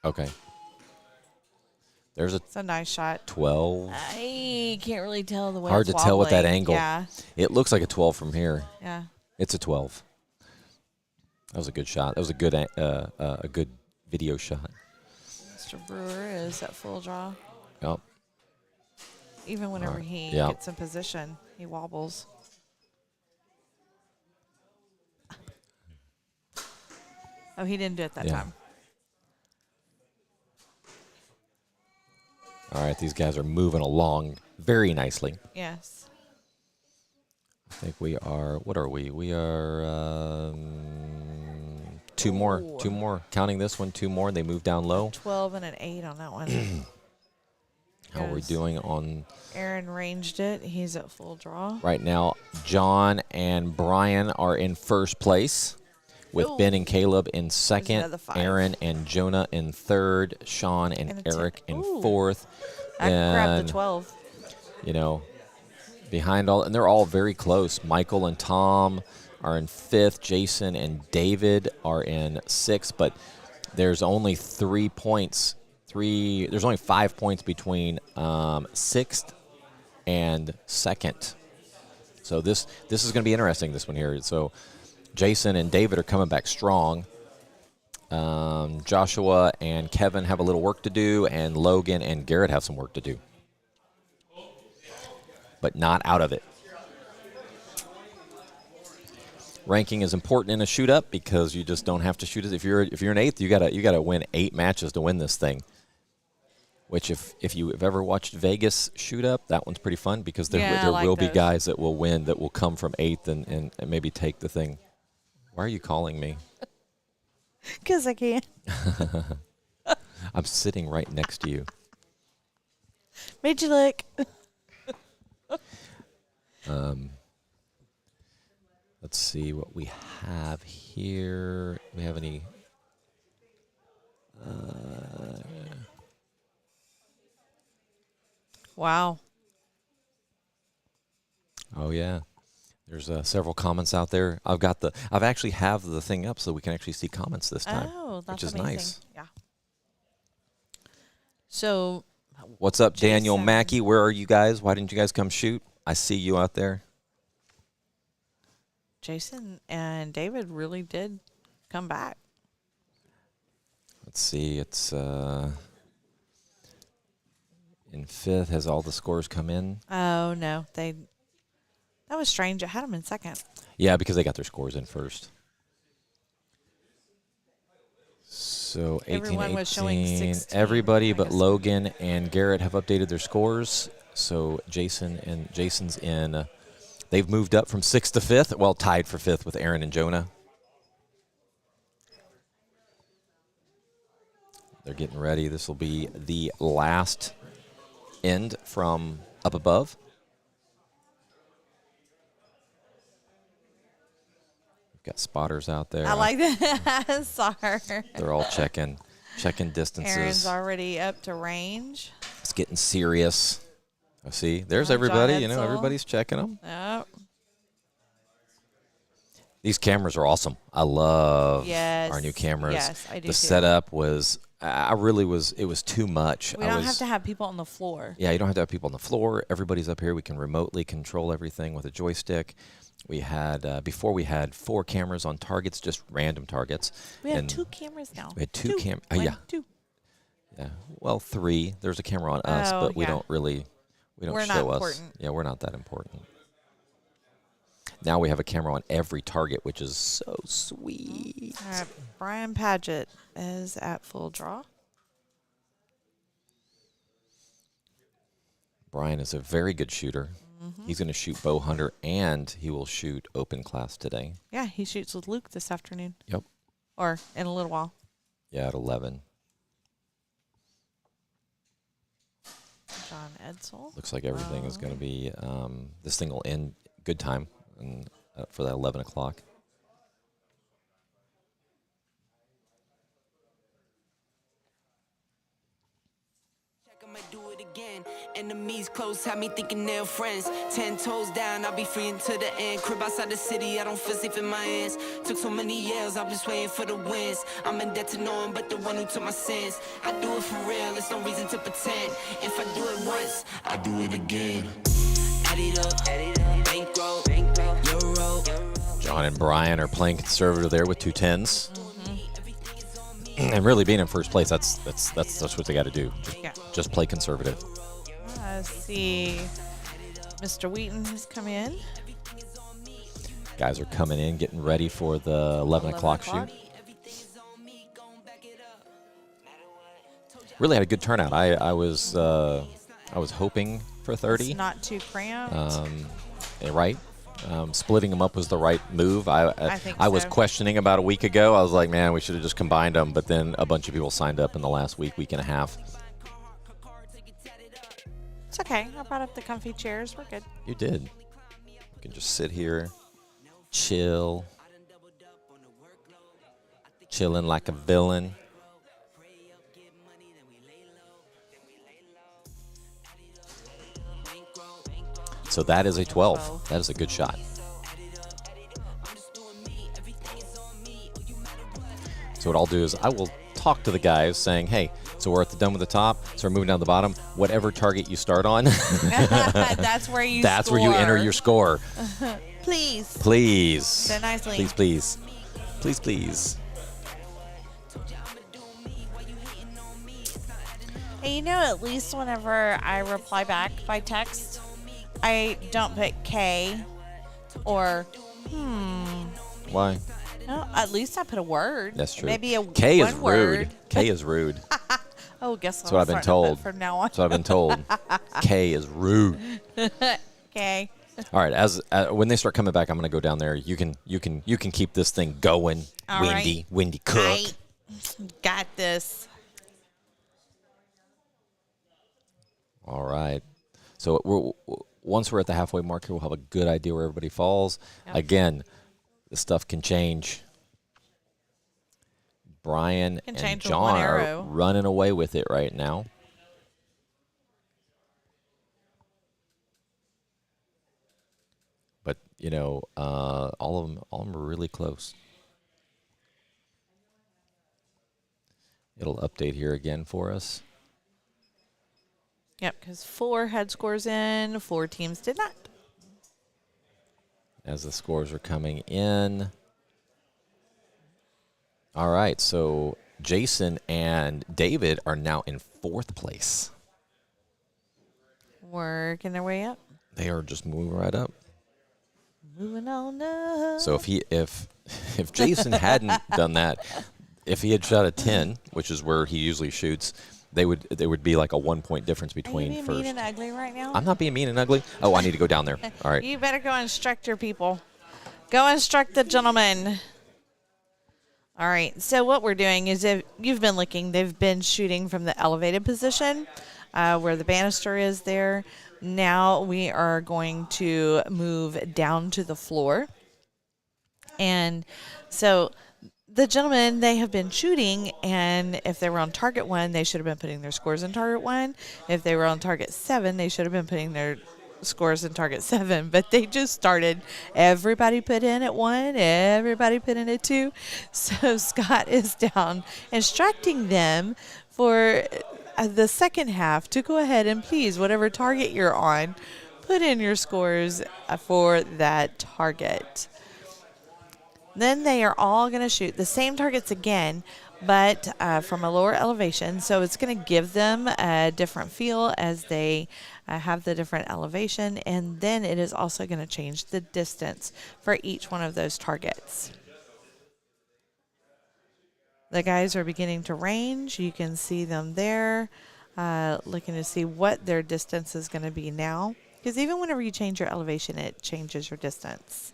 Okay. There's a It's a nice shot. 12. I can't really tell the way. Hard it's to tell with that wobbling. angle. Yeah, It looks like a 12 from here. yeah. It's a 12. That was a good shot. That was a good video shot. Mr. Brewer is at full draw. Yep. Even whenever Alright, he yeah. gets in position, he wobbles. Oh, he didn't do it that Yeah. time. All right, these guys are moving along very nicely. Yes. I think we are. What are we? We are 2 more. Ooh. 2 more. Counting this one, 2 more. They move down low. 12 and an 8 on that one. How are we Yes. doing on Aaron ranged it. He's at full draw. right now? John and Brian are in first place, with Ooh. Ben and Caleb in second, another 5. Aaron and Jonah in third, Sean and And a 10. Eric in Ooh. fourth. I grabbed And, the 12. you know, behind all, and they're all very close. Michael and Tom are in fifth. Jason and David are in sixth, but there's only 3 points. There's only 5 points between sixth and second. So this is going to be interesting, this one here. So Jason and David are coming back strong. Joshua and Kevin have a little work to do, and Logan and Garrett have some work to do. But not out of it. Ranking is important in a shoot up because you just don't have to shoot it. If you're an eighth, you gotta win 8 matches to win this thing. Which if you have ever watched Vegas shoot up, that one's pretty fun because there Yeah, I like will be those. guys that will win, that will come from eighth and maybe take the thing. Why are you calling me? Because I can. I'm sitting right next to you. Made you look. Let's see what we have here. Do we have any? Wow. Oh yeah, there's several comments out there. I've actually have the thing up so we can actually see comments this time, Oh, that's which is amazing. nice. Yeah. So, What's up, Daniel Jason. Mackey? Where are you guys? Why didn't you guys come shoot? I see you out there. Jason and David really did come back. Let's see. It's in fifth. Has all the scores come in? Oh, no. That was strange. It had them in second. Yeah, because they got their scores in first. So 18, Everyone was showing 16, everybody I but guess. Logan and Garrett have updated their scores. So Jason's in. They've moved up from 6th to 5th. Well, tied for 5th with Aaron and Jonah. They're getting ready. This will be the last end from up above. We've got spotters out there. I like that. I saw her. They're all checking distances. Aaron's already up to range. It's getting serious. I see. There's John everybody. Edsel. Everybody's checking them. Yep. These cameras are awesome. I love Yes. our new cameras. Yes, I do The too. setup was, it was too much. We don't have to have people on the floor. Yeah, you don't have to have people on the floor. Everybody's up here. We can remotely control everything with a joystick. We had, before we had 4 cameras on targets, just random targets. We have And 2 cameras now. We had 2 cameras. One, Yeah. 2. Yeah. Well, 3. There's a camera on us, Oh, but we yeah. don't really, We're show not us. important. Yeah, we're not that important. Now we have a camera on every target, which is so sweet. All right. Brian Paget is at full draw. Brian is a very good shooter. He's going to shoot bow hunter, and he will shoot open class today. Yeah, he shoots with Luke this afternoon. Yep. Or in a little while. Yeah, at 11. John Edsel. Looks like everything is going to be, this thing will end good time and, for that 11 o'clock. I might do it again. Enemies close, have me thinking they're friends. 10 toes down, I'll be free until the end. Crib outside the city, I don't feel safe in my hands. Took so many years, I'm just waiting for the wins. I'm in debt to no one but the one who took my sins. I do it for real, there's no reason to pretend. If I do it once, I do it again. Add it up, bankroll, euro. John and Brian are playing conservative there with 2 10s. And really being in first place, that's what they got to do. Just play conservative. Let's see. Mr. Wheaton has come in. Guys are coming in, getting ready for the 11 o'clock shoot. Really had a good turnout. I was hoping for 30. It's not too cramped. Right. Splitting them up was the right move. I think was so. questioning about a week ago. I was like, man, we should have just combined them. But then a bunch of people signed up in the last week and a half. It's okay. I brought up the comfy chairs. We're good. You did. You can just sit here, chilling like a villain. So that is a 12. That is a good shot. So what I'll do is I will talk to the guys saying, hey, so we're at the dome of the top, so we're moving down the bottom. Whatever target you start on, That's where you that's where you enter your score. Please. Please. Say nicely. Please, please. Please, please. Hey, you know, at least whenever I reply back by text, I don't put K or Why? no, at least I put a word. That's true. Maybe a K is one word. rude. K is rude. Oh, guess That's what I've been told. From now on. That's what I've been told. K is rude. Okay. All right. As when they start coming back, I'm going to go down there. You can keep this thing going. All Windy cook. I got this. All right. So once we're at the halfway mark here, we'll have a good idea where everybody falls. Yep. Again, this stuff can change. Brian Can and change with John one are arrow. running away with it right now. But you know, all of them are really close. It'll update here again for us. Yep, because 4 had scores in, 4 teams did not. As the scores are coming in. All right, so Jason and David are now in 4th place. Working their way up. They are just moving right up. Moving on up. So if Jason hadn't done that, if he had shot a 10, which is where he usually shoots, they would be like a 1 point difference Are you between being first. mean and ugly right now? I'm not being mean and ugly. Oh, I need to go down there. All right. You better go instruct your people. Go instruct the gentlemen. All right. So what we're doing is, if you've been looking, they've been shooting from the elevated position where the banister is there. Now we are going to move down to the floor. And so the gentlemen, they have been shooting, and if they were on target 1, they should have been putting their scores in target 1. If they were on target 7, they should have been putting their scores in target 7. But they just started. Everybody put in at 1. Everybody put in at 2. So Scott is down instructing them for the second half to go ahead and please, whatever target you're on, put in your scores for that target. Then they are all going to shoot the same targets again, but from a lower elevation. So it's going to give them a different feel as they have the different elevation. And then it is also going to change the distance for each one of those targets. The guys are beginning to range. You can see them there, looking to see what their distance is going to be now. Because even whenever you change your elevation, it changes your distance.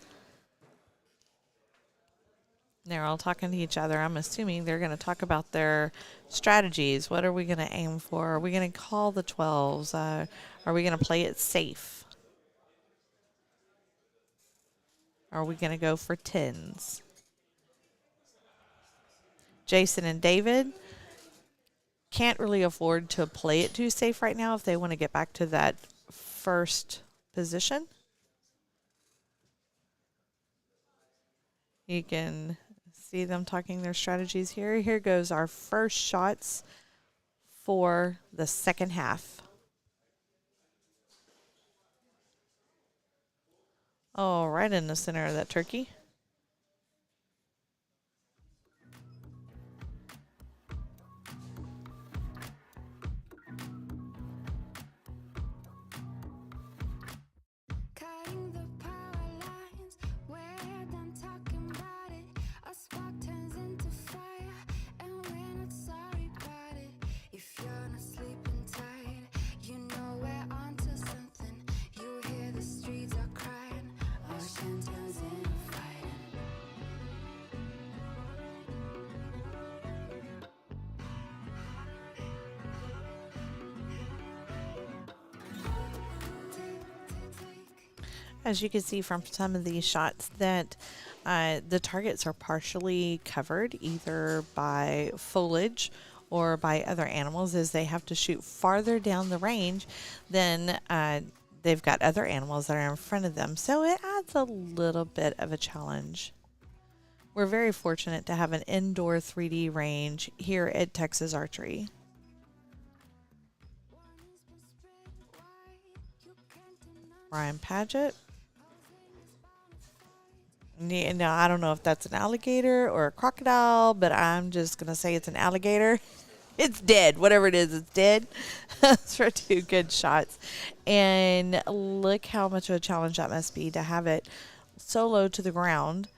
They're all talking to each other. I'm assuming they're going to talk about their strategies. What are we going to aim for? Are we going to call the 12s? Are we going to play it safe? Are we going to go for 10s? Jason and David can't really afford to play it too safe right now if they want to get back to that first position. You can see them talking their strategies here. Here goes our first shots for the second half. Oh, right in the center of that turkey. Cutting the power lines, we're done talking about it. A spark turns into fire, and we're not sorry about it. If you're not sleeping tight, you know we're onto something. You hear the streets are crying, ocean turns into fighting. As you can see from some of these shots that the targets are partially covered either by foliage or by other animals, as they have to shoot farther down the range than they've got other animals that are in front of them. So it adds a little bit of a challenge. We're very fortunate to have an indoor 3D range here at Texas Archery. Ryan Paget. Now, I don't know if that's an alligator or a crocodile, but I'm just going to say it's an alligator. It's dead. Whatever it is, it's dead. That's for 2 good shots. And look how much of a challenge that must be to have it so low to the ground.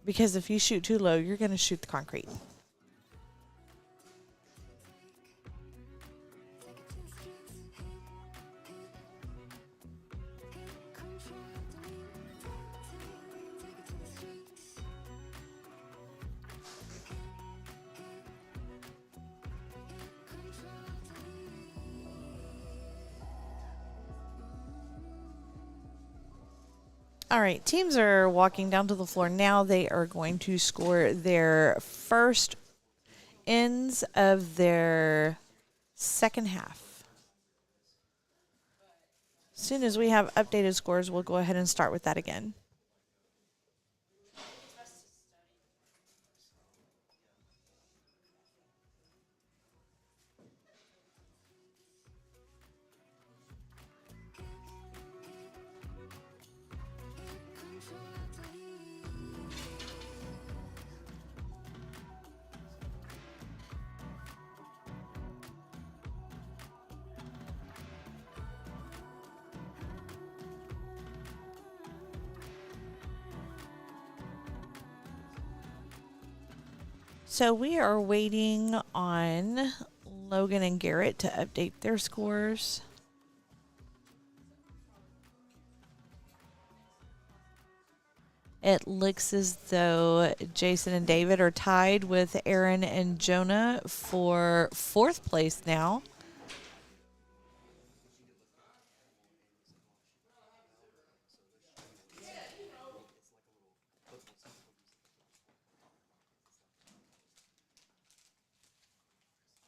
Because if you shoot too low, you're going to shoot the concrete. All right, teams are walking down to the floor now. They are going to score their first ends of their second half. As soon as we have updated scores, we'll go ahead and start with that again. So we are waiting on Logan and Garrett to update their scores. It looks as though Jason and David are tied with Aaron and Jonah for 4th place now.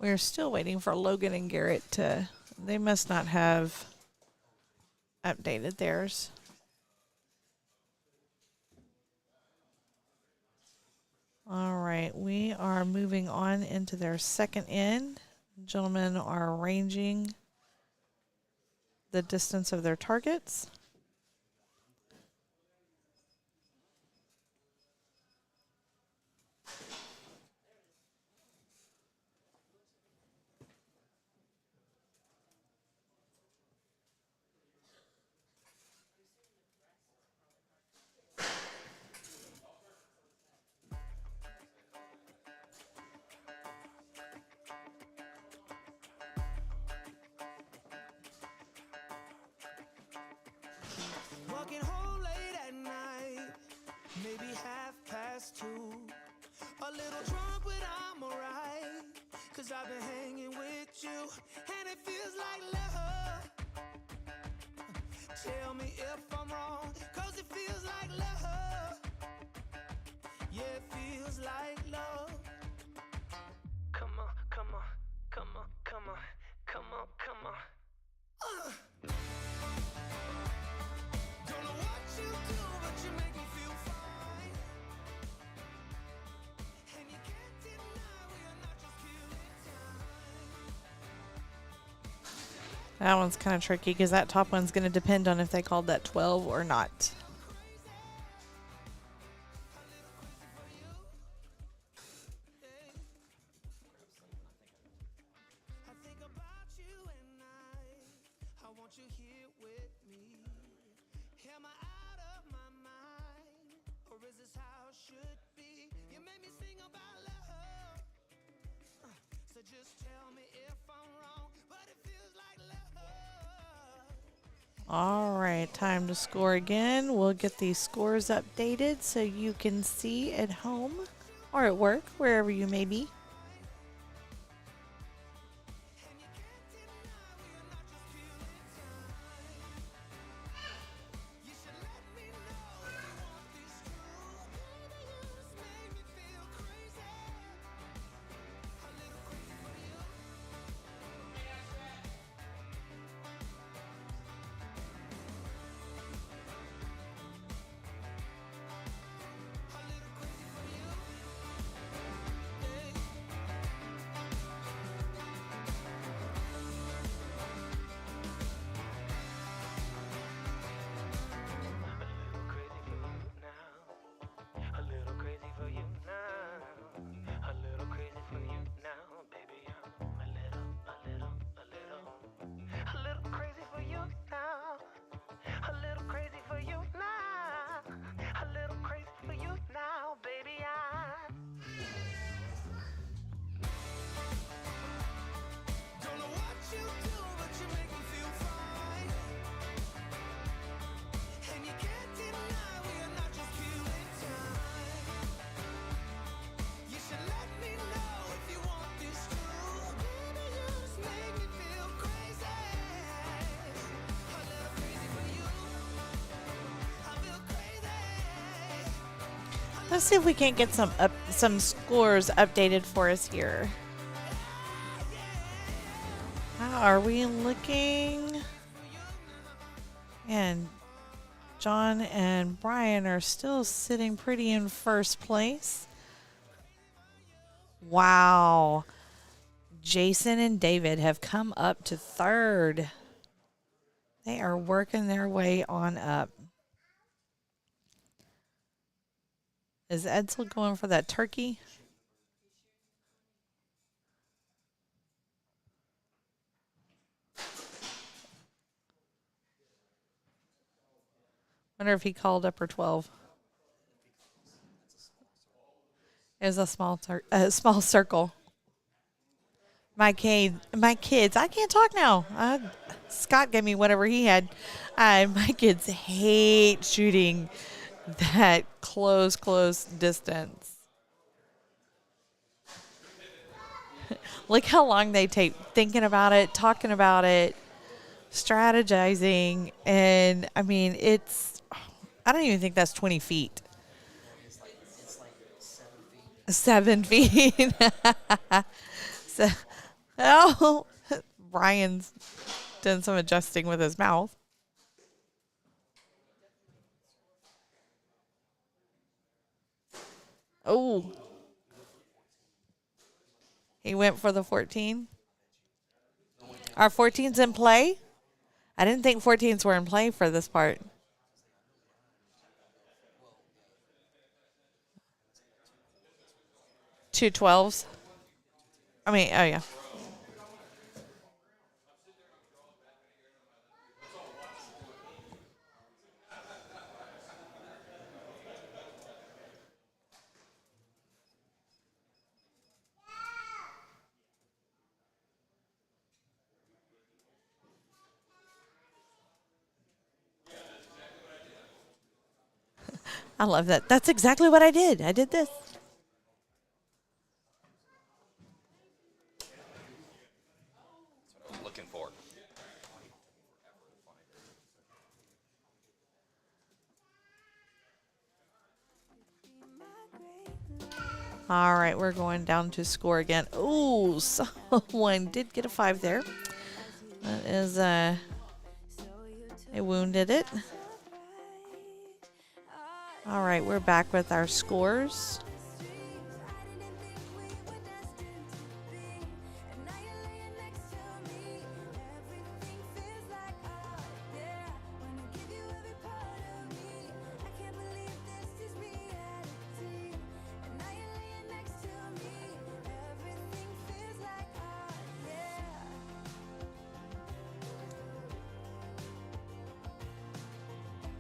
We're still waiting for Logan and Garrett to, they must not have updated theirs. All right, we are moving on into their second end. Gentlemen are arranging the distance of their targets. Walking home late at night, maybe 2:30. A little drunk, but I'm alright. Cause I've been hanging with you, and it feels like love. Tell me if I'm wrong, cause it feels like love. Yeah, it feels like love. Come on, come on, come on, come on, come on, come on. Don't know what you do, but you make me feel fine. And you can't deny we are not just killing time. That one's kind of tricky because that top one's going to depend on if they called that 12 or not. I think about you and I want you here with me. Am I out of my mind, or is this how it should be? You made me sing about love, so just tell me if I'm wrong, but it feels like love. All right, time to score again. We'll get these scores updated so you can see at home or at work, wherever you may be. You should let me know if you want this true. Baby, you just make me feel crazy. A little crazy for you. A little crazy for you. Hey. A little crazy for you now. A little crazy for you now, baby. I'm a little crazy for you now. A little crazy for you now. A little crazy for you now, baby. I don't know what you do, but you make me feel fine. And you can't deny we are not just killing time. You should let me know if you want this true. Baby, you just make me feel crazy. A little crazy for you. I feel crazy. Let's see if we can't get some scores updated for us here. How are we looking? And John and Brian are still sitting pretty in first place. Wow. Jason and David have come up to 3rd. They are working their way on up. Is Edsel going for that turkey? Wonder if he called up her 12. It was a small circle. My kids. I can't talk now. Scott gave me whatever he had. My kids hate shooting that close distance. Look how long they take thinking about it, talking about it, strategizing, and I mean, I don't even think that's 20 feet. 7 feet. So, oh, Brian's done some adjusting with his mouth. Oh. He went for the 14. Are 14s in play? I didn't think 14s were in play for this part. Two 12s. I mean, oh yeah. I love that. That's exactly what I did. I did this. Looking for. All right, we're going down to score again. Oh, someone did get a 5 there. That is, they wounded it. All right, we're back with our scores.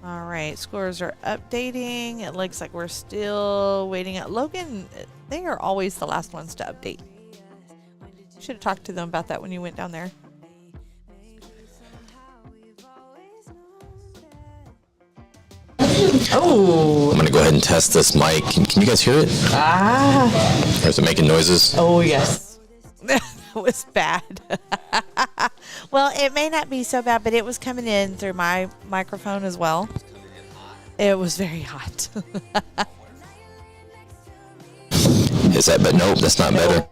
All right, scores are updating. It looks like we're still waiting at Logan. They are always the last ones to update. Should have talked to them about that when you went down there. Oh. I'm going to go ahead and test this mic. Can you guys hear it? Or is it making noises? Oh, yes. That was bad. Well, it may not be so bad, but it was coming in through my microphone as well. It was very hot. Is that, but nope, that's not better.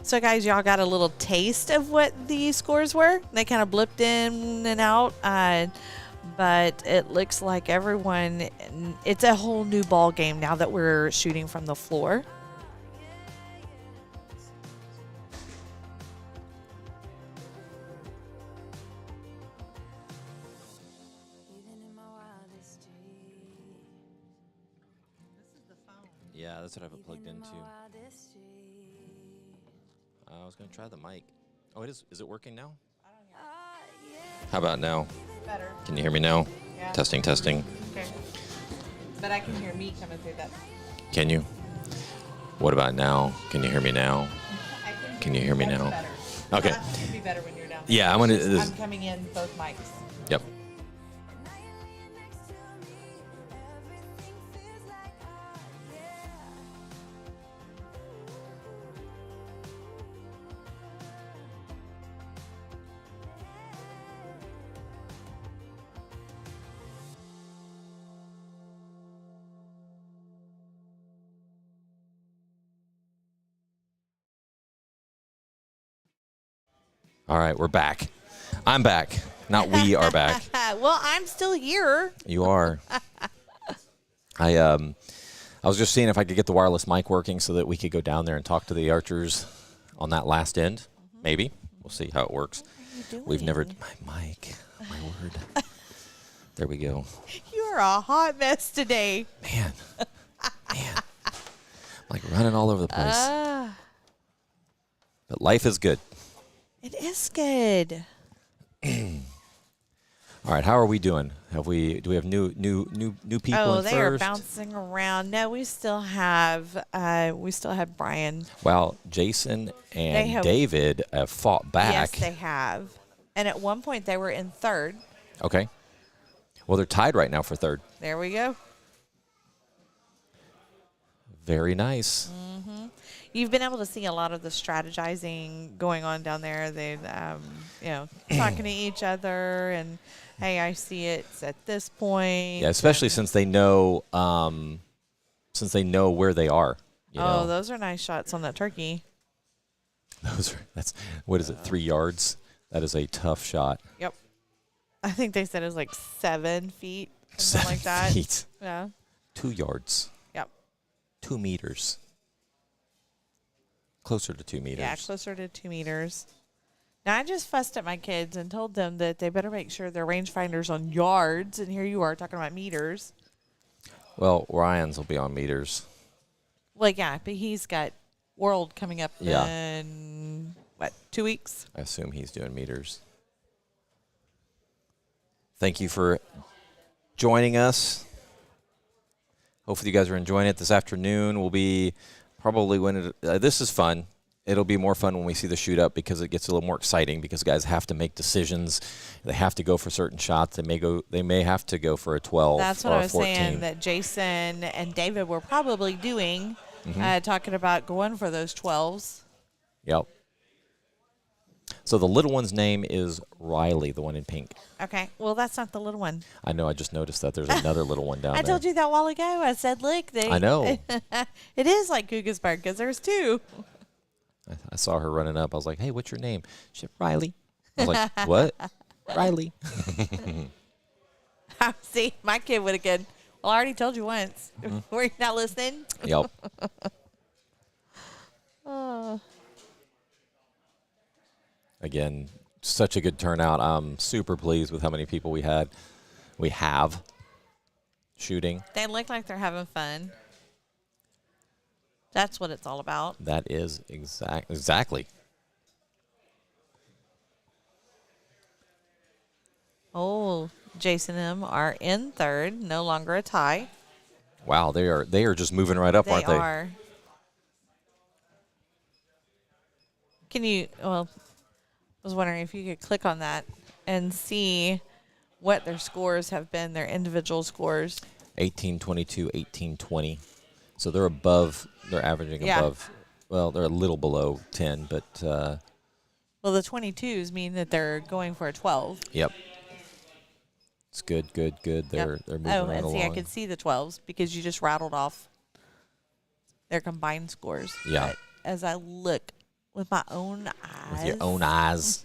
So, guys, y'all got a little taste of what the scores were. They kind of blipped in and out, but it looks like everyone, it's a whole new ball game now that we're shooting from the floor. Yeah, that's what I have it plugged into. I was going to try the mic. Oh, it is. Is it working now? How about now? Better. Can you hear me now? Yeah. Testing, testing. Okay. But I can hear me coming through that. Can you? What about now? Can you hear me now? Can you hear me now? Better. Okay. It'd be better when you're down. Yeah, I'm going to. I'm coming in both mics. Yep. All right, we're back. I'm back. Not we are back. Well, I'm still here. You are. I was just seeing if I could get the wireless mic working so that we could go down there and talk to the archers on that last end. Mm-hmm. Maybe. We'll see how it works. We've never my mic. Oh my word. There we go. You're a hot mess today. Man. I'm like running all over the place. But life is good. It is good. All right, how are we doing? Do we have new people Oh, in they are first? bouncing around. No, we still have Brian. Well, Jason and have- David have fought back. Yes, they have. And at one point they were in third. Okay. Well, they're tied right now for third. There we go. Very nice. You've been able to see a lot of the strategizing going on down there. They, talking to each other and, hey, I see it's at this point. Yeah, especially since they know where they are. You know? Those are nice shots on that turkey. That's what is it? 3 yards. That is a tough shot. Yep. I think they said it was like 7 feet, something like that. 7 feet. Yeah. 2 yards. Yep. 2 meters. Closer to 2 meters. Yeah, closer to 2 meters. Now, I just fussed at my kids and told them that they better make sure their rangefinders on yards, and here you are talking about meters. Well, Ryan's will be on meters. Well, yeah, but he's got World coming up Yeah. in, 2 weeks? I assume he's doing meters. Thank you for joining us. Hopefully you guys are enjoying it. This afternoon will be probably this is fun. It'll be more fun when we see the shoot up because it gets a little more exciting because guys have to make decisions. They have to go for certain shots. They may have to go for a 12 That's or what I a was 14. saying that Jason and David were probably doing, talking about going for those 12s. Yep. So the little one's name is Riley, the one in pink. Okay, well, that's not the little one. I know. I just noticed that there's another little one down I there. told you that a while ago. I said, look. I know. It is like Guggenberg because there's 2. I saw her running up. I was like, hey, what's your name? She said, Riley. I was like, what? Riley. See, my kid would have gone, well, I already told you once. Were you not listening? Yep. Again, such a good turnout. I'm super pleased with how many people we have shooting. They look like they're having fun. That's what it's all about. That is exactly. Oh, Jason and M are in third, no longer a tie. Wow, they are just moving right up, aren't they? They are. Can you, well, I was wondering if you could click on that and see what their scores have been, their individual scores. 18-22, 18-20. So they're above, they're averaging Yeah. above, well, they're a little below 10, but Well, the 22s mean that they're going for a 12. yep. It's good. They're Yep. moving Oh, right and see, along. I could see the 12s because you just rattled off their combined scores. Yeah. But as I look with my own eyes, With your own eyes.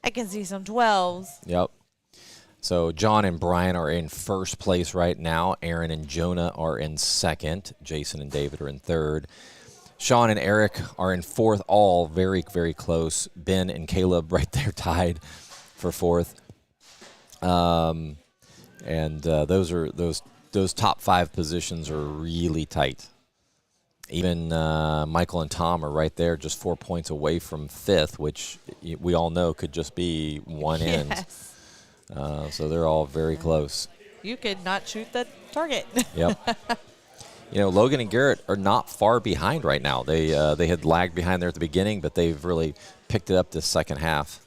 I can see some 12s. Yep. So John and Brian are in first place right now. Aaron and Jonah are in second. Jason and David are in third. Sean and Eric are in fourth, all very, very close. Ben and Caleb right there tied for fourth. And those top 5 positions are really tight. Even Michael and Tom are right there, just 4 points away from fifth, which we all know could just be one end. Yes. So they're all very close. You could not shoot the target. Yep. Logan and Garrett are not far behind right now. They had lagged behind there at the beginning, but they've really picked it up this second half.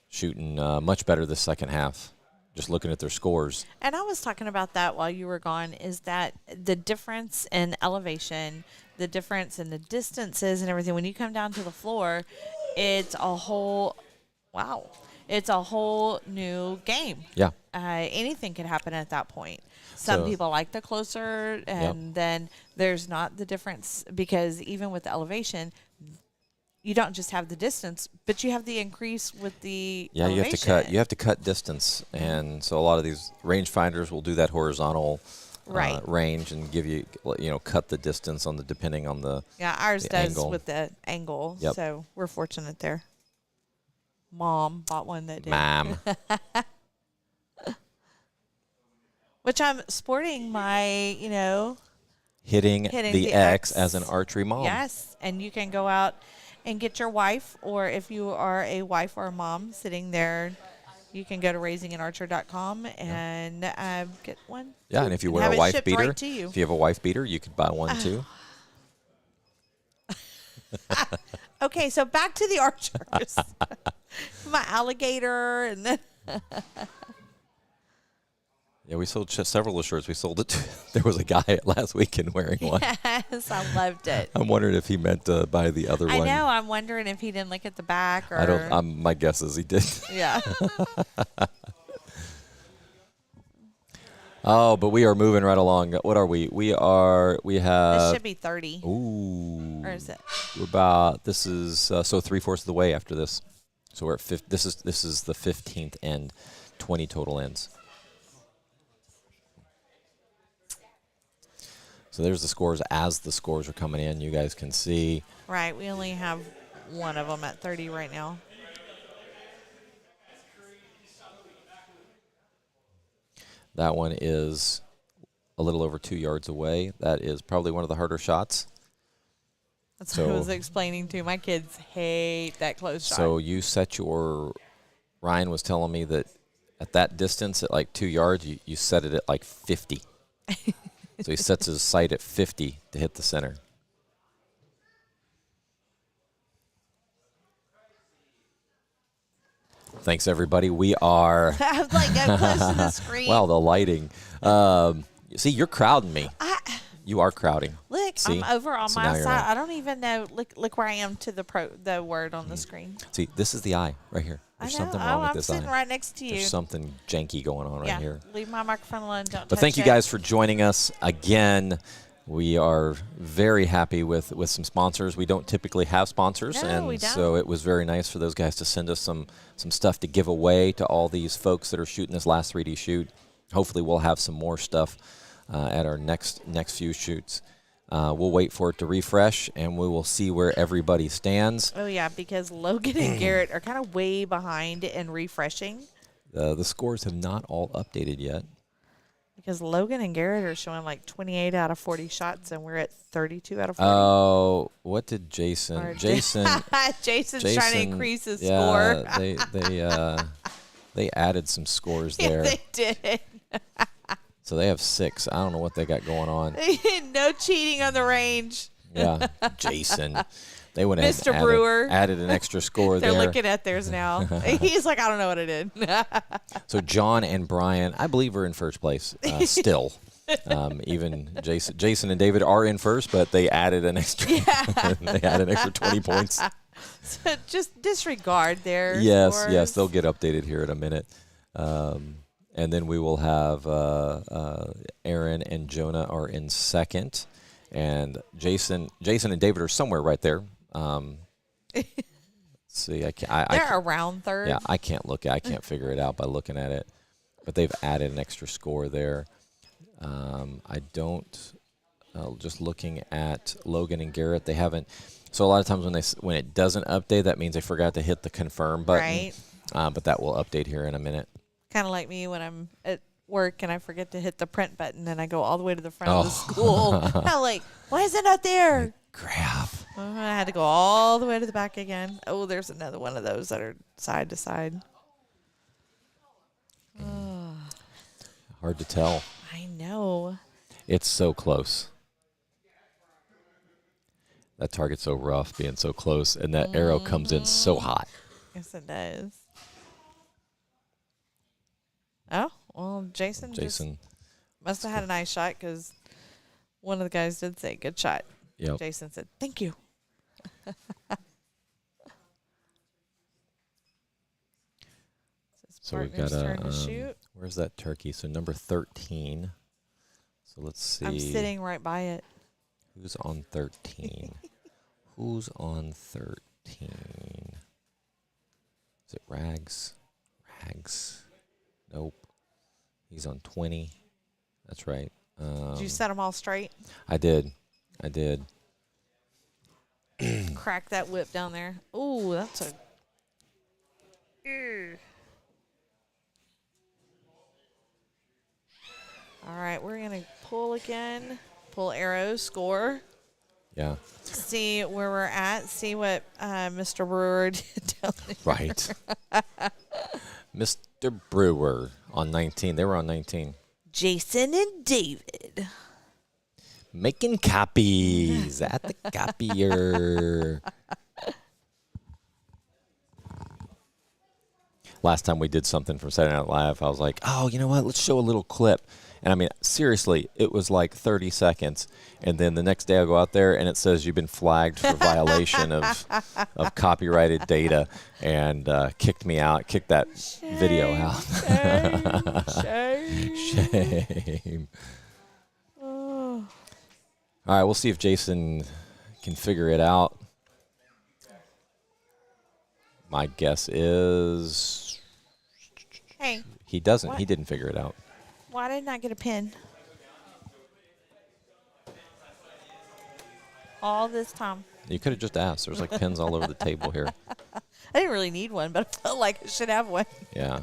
Shooting much better this second half. Just looking at their scores. And I was talking about that while you were gone, is that the difference in elevation, the difference in the distances and everything, when you come down to the floor, it's a whole new game. Yeah. Anything could happen at that point. Some So- people like the closer, and then there's not the difference because even with the elevation, you don't just have the distance, but you have the increase with the Yeah, elevation. you have to cut distance, and so a lot of these rangefinders will do that horizontal Right. range and give you cut the distance depending on the Yeah, ours the does angle. with the angle, Yep. so we're fortunate there. Mom bought one that did. ma'am. Which I'm sporting my, hitting Hitting the the X X. as an archery mom. Yes, and you can go out and get your wife, or if you are a wife or a mom sitting there, you can go to raisinganarcher.com and get one. Yeah, and if you wear have a it wife shipped beater, right to you. if you have a wife beater, you could buy one too. Okay, so back to the archers. My alligator, and then Yeah, we sold several of the shirts. We sold it. There was a guy last weekend wearing one. yes, I loved it. I'm wondering if he meant to buy the other I one. know. I'm wondering if he didn't look at the back, or I don't. My guess is he did. yeah. Oh, but we are moving right along. What are we? We This have. should be 30, Ooh. or is it? We're about. This is so 3/4 of the way after this. So we're at this is the 15th end, 20 total ends. So there's the scores as the scores are coming in. You guys can see. Right. We only have one of them at 30 right now. That one is a little over 2 yards away. That is probably one of the harder shots. That's what I So- was explaining to my kids. Hate that close shot. So you set your. Ryan was telling me that at that distance, at like 2 yards, you set it at like 50. So he sets his sight at 50 to hit the center. Thanks, everybody. We are. I was like, I'm close to the screen. Wow, the lighting. See, you're crowding me. You are crowding. Look, See? I'm over on So my now you're side. not. I don't even know. Look where I am to the word on the screen. See, this is the eye right here. There's I know. something wrong with I'm this sitting eye. right next to you. There's something janky going on right yeah. here. Leave my microphone alone. Don't. But touch thank you it. guys for joining us again. We are very happy with some sponsors. We don't typically have sponsors, No, and we don't. so it was very nice for those guys to send us some stuff to give away to all these folks that are shooting this last 3D shoot. Hopefully, we'll have some more stuff at our next few shoots. We'll wait for it to refresh, and we will see where everybody stands. Oh yeah, because Logan and Garrett are kind of way behind in refreshing. The scores have not all updated yet. Because Logan and Garrett are showing like 28 out of 40 shots, and we're at 32 out of 40. Oh, what did Jason? Or- Jason's trying to increase his yeah, score. they added some scores Yeah, there. they did. So they have 6. I don't know what they got going on. No cheating on the range. Yeah, Jason. They went ahead Mr. and Brewer. added an extra score They're there. looking at theirs now. He's like, I don't know what I did. So John and Brian, I believe, are in first place still. Even Jason and David are in first, but they added an extra. They had an extra 20 points. So just disregard their Yes, scores. they'll get updated here in a minute. And then we will have Aaron and Jonah are in second, and Jason and David are somewhere right there. Let's see, They're around third. yeah, I can't figure it out by looking at it, but they've added an extra score there. I don't. Just looking at Logan and Garrett, they haven't. So a lot of times when it doesn't update, that means they forgot to hit the confirm button. Right. But that will update here in a minute. Kind of like me when I'm at work and I forget to hit the print button and I go all the way to the front of the school. I'm like, why is it not there? Crap. I had to go all the way to the back again. Oh, there's another one of those that are side to side. Hard to tell. I know. It's so close. That target's so rough, being so close, and that arrow comes in so hot. Yes, it does. Oh, well, Jason must have had a nice shot because one of the guys did say, good shot. Yep. Jason said, thank you. So we've got a. Shoot. Where's that turkey? So number 13. So let's see. I'm sitting right by it. Who's on 13? Who's on 13? Is it Rags? Rags. Nope. He's on 20. That's right. Did you set them all straight? I did. Crack that whip down there. Ooh, that's a. Ew. All right, we're going to pull again. pull arrows, score, Yeah. see where we're at, see what Mr. Brewer did down there. Right. Mr. Brewer on 19. They were on 19. Jason and David. Making copies at the copier. Last time we did something from Saturday Night Live, I was like, oh, you know what? Let's show a little clip. And I mean, seriously, it was like 30 seconds. And then the next day I go out there and it says you've been flagged for violation of copyrighted data and kicked me out, kicked that video out. Shame. Oh. All right, we'll see if Jason can figure it out. My guess is Hey, he doesn't. What? He didn't figure it out. why didn't I get a pin? All this time. You could have just asked. There's like pins all over the table here. I didn't really need one, but I felt like I should have one. Yeah.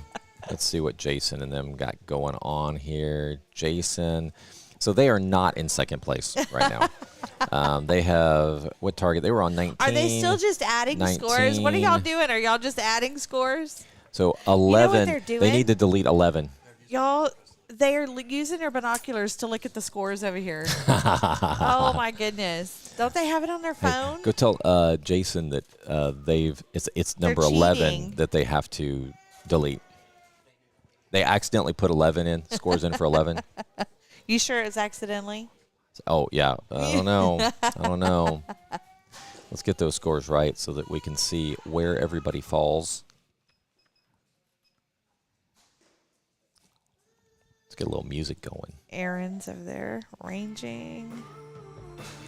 Let's see what Jason and them got going on here. Jason. So they are not in second place right now. They have what target? They were on 19. Are they still just adding scores? What are y'all 19. doing? Are y'all just adding scores? So 11. they're They doing? need to delete 11. Y'all, they are using their binoculars to look at the scores over here. Oh my goodness! Don't they have it on their phone? Go tell Jason that it's number They're 11 cheating. that they have to delete. They accidentally put 11 in, scores in for 11. You sure it's accidentally? Oh, yeah. I don't know. I don't know. Let's get those scores right so that we can see where everybody falls. Let's get a little music going. Aaron's over there, ranging,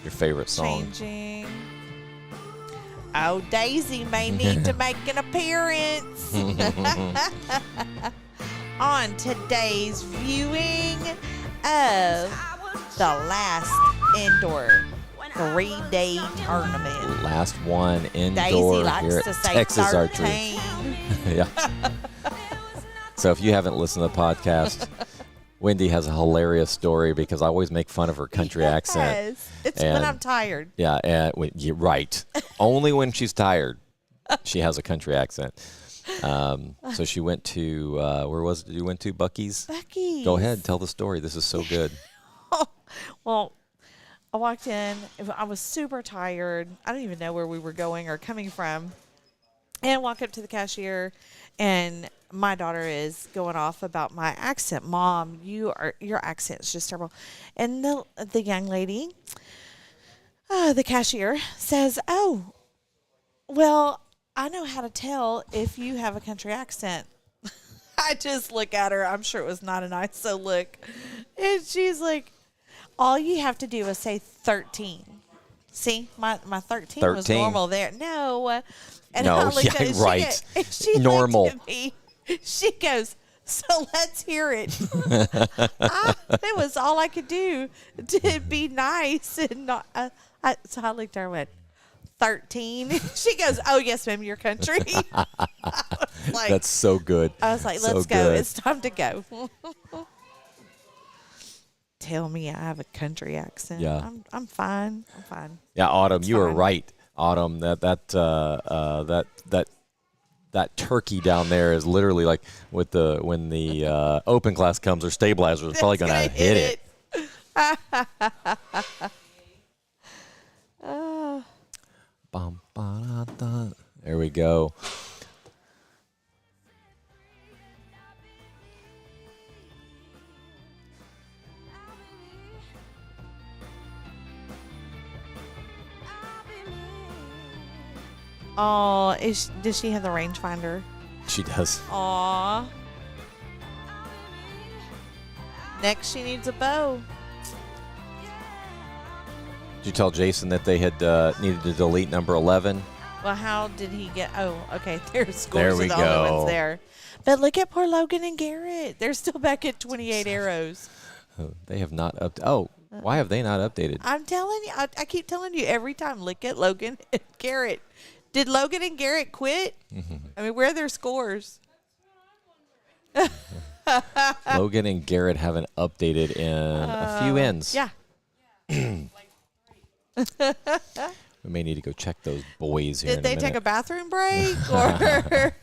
Your favorite song. changing. Oh, Daisy may need to make an appearance on today's viewing of the last indoor 3-day tournament. Last one Daisy indoor likes here to at say Texas 13. Archery. Yeah. So if you haven't listened to the podcast, Wendy has a hilarious story because I always make fun of her country accent. Yes. It's when And- I'm tired. Yeah, you're right. Only when she's tired, she has a country accent. So she went to where was it? You went to Buc-ee's. Buc-ee's. Go ahead, tell the story. This is so good. Well, I walked in. I was super tired. I don't even know where we were going or coming from. And I walk up to the cashier, and my daughter is going off about my accent. Mom, your accent's just terrible. And the young lady, the cashier, says, "Oh, well, I know how to tell if you have a country accent." I just look at her. I'm sure it was not a nice look. And she's like, all you have to do is say 13. See, my 13 was 13. normal there. No. And No, I looked yeah, at her, right. She Normal. looked at me. She goes, so let's hear it. It was all I could do to be nice. And not. So I looked at her and went, 13. She goes, oh, yes, ma'am, your country. I was like, That's so good. I was like, So let's go. good. It's time to go. Tell me I have a country accent. Yeah. I'm fine. I'm fine. Yeah, Autumn, you were fine. right. Autumn, that turkey down there is literally like when the open class comes, or stabilizer is probably That's going to hit it. Bum, ba, da, da. There we go. Oh, does she have the rangefinder? She does. Aw. Next, she needs a bow. Did you tell Jason that they had needed to delete number 11? Well, how did he get? Oh, okay. There's scores There of we the other go. ones there. But look at poor Logan and Garrett. They're still back at 28 arrows. They have not Oh, why have they not updated? I'm telling you. I keep telling you every time. Look at Logan and Garrett. Did Logan and Garrett quit? I mean, where are their scores? Logan and Garrett haven't updated in a few ends. Yeah. We may need to go check those boys here. Did they take a bathroom break or?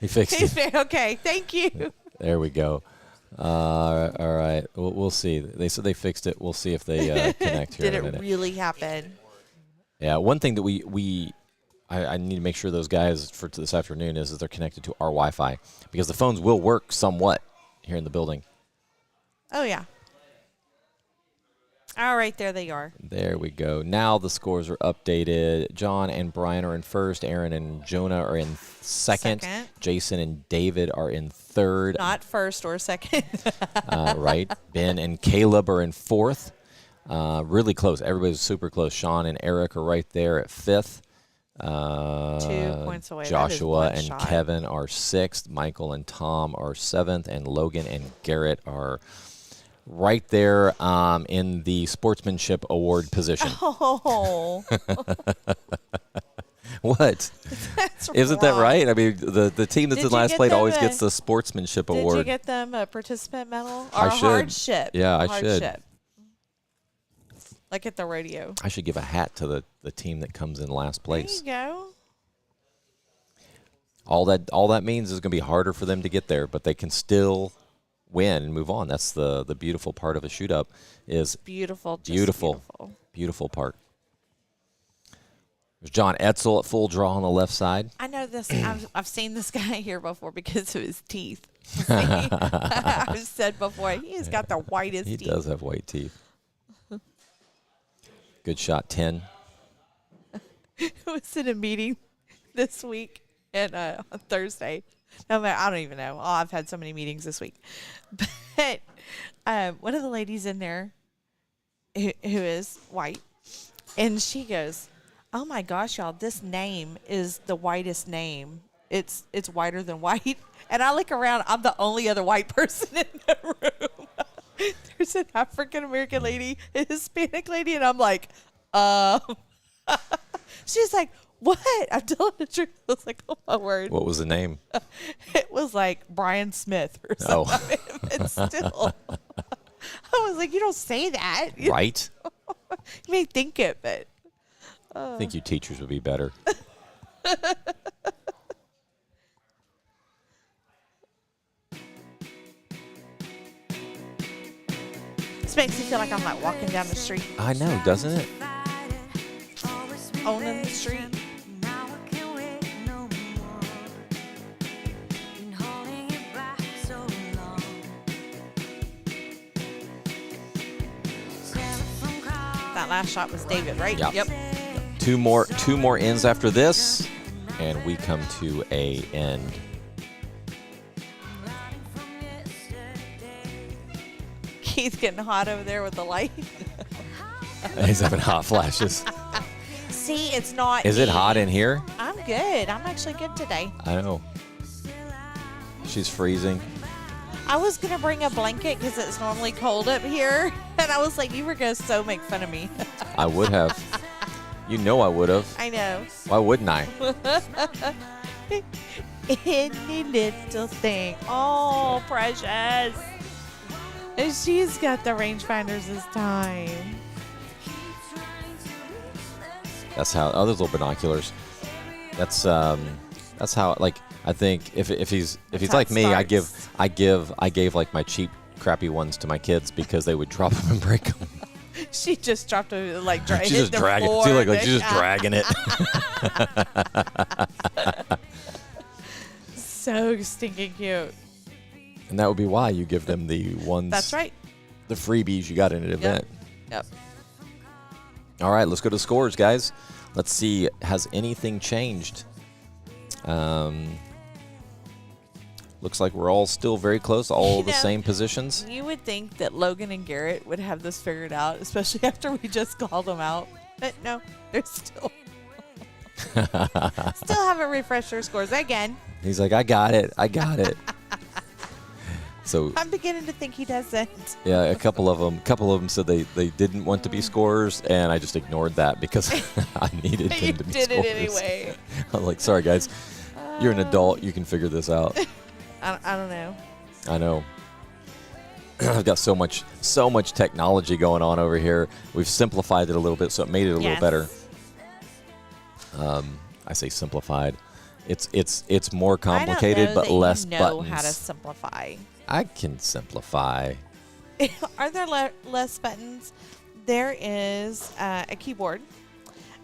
He fixed it. Okay, thank you. There we go. All right. We'll see. They said they fixed it. We'll see if they connect here Did in a it minute. really happen? Yeah. One thing that I need to make sure those guys for this afternoon is they're connected to our Wi-Fi, because the phones will work somewhat here in the building. Oh yeah. All right, there they are. There we go. Now the scores are updated. John and Brian are in first. Aaron and Jonah are in second. Jason and David are in third. Not first or second. Right. Ben and Caleb are in fourth. Really close. Everybody's super close. Sean and Eric are right there at fifth. 2 points away. That is Joshua and bloodshot. Kevin are sixth. Michael and Tom are seventh. And Logan and Garrett are right there in the sportsmanship award position. Oh, What? that's Isn't that wrong. right? I mean, the team that's Did in you last get place them always a- gets the sportsmanship Did award. you get them a participant medal or I a should. hardship? Yeah, I should. Hardship. Like at the rodeo. I should give a hat to the team that comes in last place. There you go. All that means is going to be harder for them to get there, but they can still win and move on. That's the beautiful part of a shoot up is Beautiful. Just Beautiful. beautiful part. There's John Etzel at full draw on the left side. I know this. I've seen this guy here before because of his teeth. See? I've said before, he has got the whitest He teeth. does have white teeth. Good shot, 10. I was in a meeting this week and on Thursday. No, I don't even know. Oh, I've had so many meetings this week. But one of the ladies in there who is white, and she goes, "Oh my gosh, y'all, this name is the whitest name. It's whiter than white." And I look around, I'm the only other white person in the room. There's an African American lady, a Hispanic lady, and I'm like, she's like, "What?" I'm telling the truth. I was like, "Oh my word." What was the name? It was like Brian Smith or Oh. something. But still, I was like, "You don't say that." You Right? may think it, but I think you teachers would be better. this makes me feel like I'm like walking down the street, I know, doesn't it? owning the street. That last shot was David, right? Yeah. Yep. Two more ends after this, and we come to a end. Keith's getting hot over there with the light. He's having hot flashes. See, it's not. Is it me. hot in here? I'm good. I'm actually good today. I know. She's freezing. I was gonna bring a blanket because it's normally cold up here, and I was like, you were gonna so make fun of me. I would have. You know I would have. I know. Why wouldn't I? Any little thing. Oh, precious. And she's got the rangefinders this time. That's how. Oh, those little binoculars. That's how. Like, I think if he's That's how like it me, starts. I gave like my cheap, crappy ones to my kids because they would drop them and break them. She just dropped it like She's hit just the dragging. floor. See, like she's just dragging it. So stinking cute. And that would be why you give them the ones. That's right. The freebies you got in an event. Yep. All right, let's go to scores, guys. Let's see, has anything changed? Looks like we're all still very close, all You the know, same positions. You would think that Logan and Garrett would have this figured out, especially after we just called them out. But no, they're still haven't refreshed their scores again. He's like, I got it. So I'm beginning to think he doesn't. yeah, a couple of them said they didn't want to be scorers, and I just ignored that because I needed them You to be did scorers. it anyway. I'm like, sorry guys, you're an adult, you can figure this out. I don't know. I know. I've got so much technology going on over here. We've simplified it a little bit, so it made it a little better. I say simplified. It's more complicated, I don't know but that less you know buttons. how to simplify. I can simplify. Are there less buttons? There is a keyboard,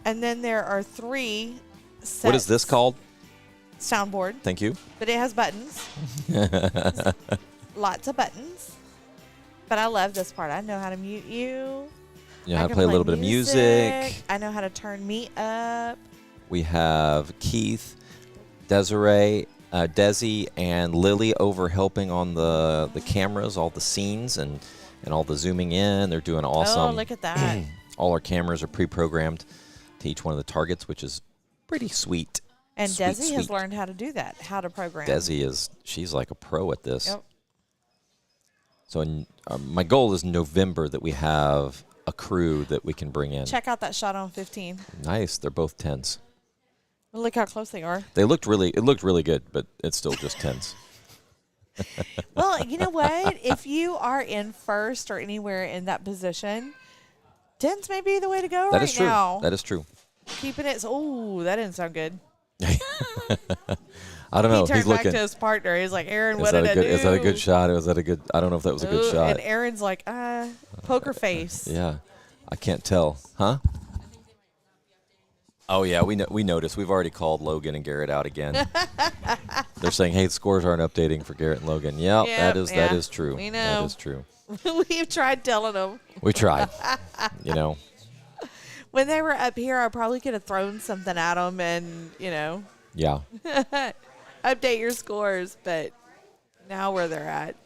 and then there are 3 sets. What is this called? Soundboard. Thank you. But it has buttons. Lots of buttons. But I love this part. I know how to mute you. Yeah, I can play a little bit of music. I know how to turn me up. We have Keith, Desiree, Desi, and Lily over helping on the cameras, all the scenes, and all the zooming in. They're doing awesome. Oh, look at that. All our cameras are pre-programmed to each one of the targets, which is pretty sweet. And Sweet, Desi has sweet. learned how to do that, how to program. Desi she's like a pro at this. Yep. So my goal is November that we have a crew that we can bring in. Check out that shot on 15. Nice. They're both 10s. Well, look how close they are. It looked really good, but it's still just 10s. Well, you know what? If you are in first or anywhere in that position, 10s may be the way to go That right is true. now. That is true. Keeping it. Oh, that didn't sound good. I don't know. He turned He's back looking. to his partner. He's like, Aaron, Is what that did a good? I do? Is that a good shot? Was that a good? I don't know if that was a good Ooh, shot. And Aaron's like, poker face. Yeah, I can't tell, huh? Oh yeah, we noticed. We've already called Logan and Garrett out again. They're saying, "Hey, the scores aren't updating for Garrett and Logan." Yep, that is true. We That know. is true. We've tried telling them. We tried. You know. When they were up here, I probably could have thrown something at them and, Yeah. update your scores. But now where they're at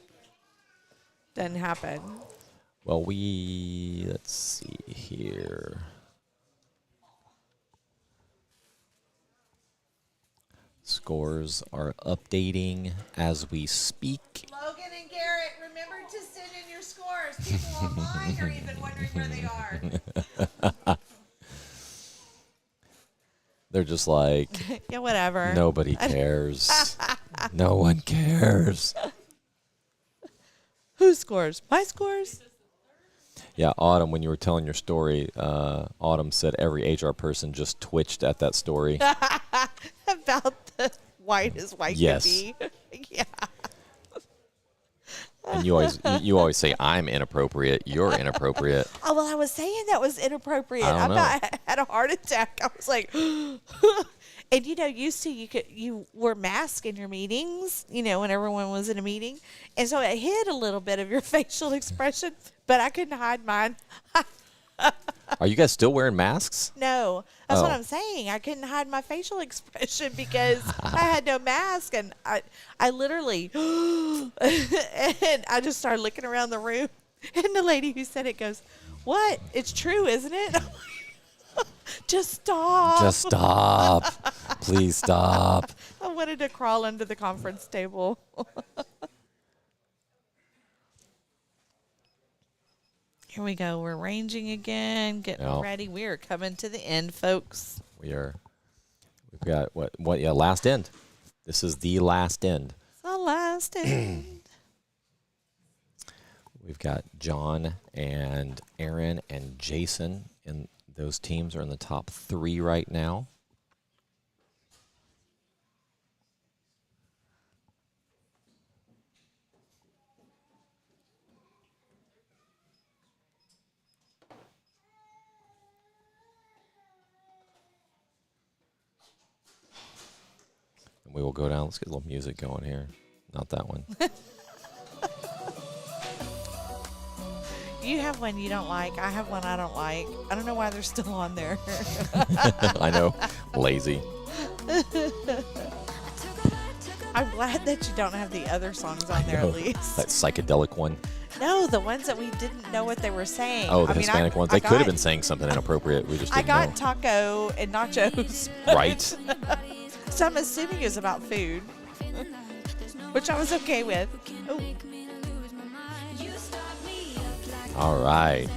doesn't happen. Well, let's see here. Scores are updating as we speak. Logan and Garrett, remember to send in your scores. People online are even wondering where they are. They're just like, Yeah, whatever. nobody cares. No one cares. Whose scores? My scores? Yeah, Autumn, when you were telling your story, Autumn said every HR person just twitched at that story. About the white as white Yes. could be. Yeah. And you always say I'm inappropriate. You're inappropriate. Oh, well, I was saying that was inappropriate. I don't know. I had a heart attack. I was like, and used to you wore masks in your meetings, when everyone was in a meeting. And so it hid a little bit of your facial expression, but I couldn't hide mine. Are you guys still wearing masks? No, that's what Oh. I'm saying. I couldn't hide my facial expression because I had no mask, and I literally, and I just started looking around the room, and the lady who said it goes, "What? It's true, isn't it?" Just stop. Just stop. Please stop. I wanted to crawl under the conference table. Here we go. We're ranging again, getting Yeah. ready. We are coming to the end, folks. We've got last end. This is the last end. The last end. We've got John and Aaron and Jason, and those teams are in the top 3 right now. And we will go down. Let's get a little music going here. Not that one. You have one you don't like. I have one I don't like. I don't know why they're still on there. I know. Lazy. I'm glad that you don't have the other songs on there know. at least. That psychedelic one. No, the ones that we didn't know what they were saying. Oh, the I mean, Hispanic ones. They could have been saying something inappropriate. We just I didn't got know. taco and nachos. Right. So I'm assuming it's about food, which I was okay with. Oh, All right.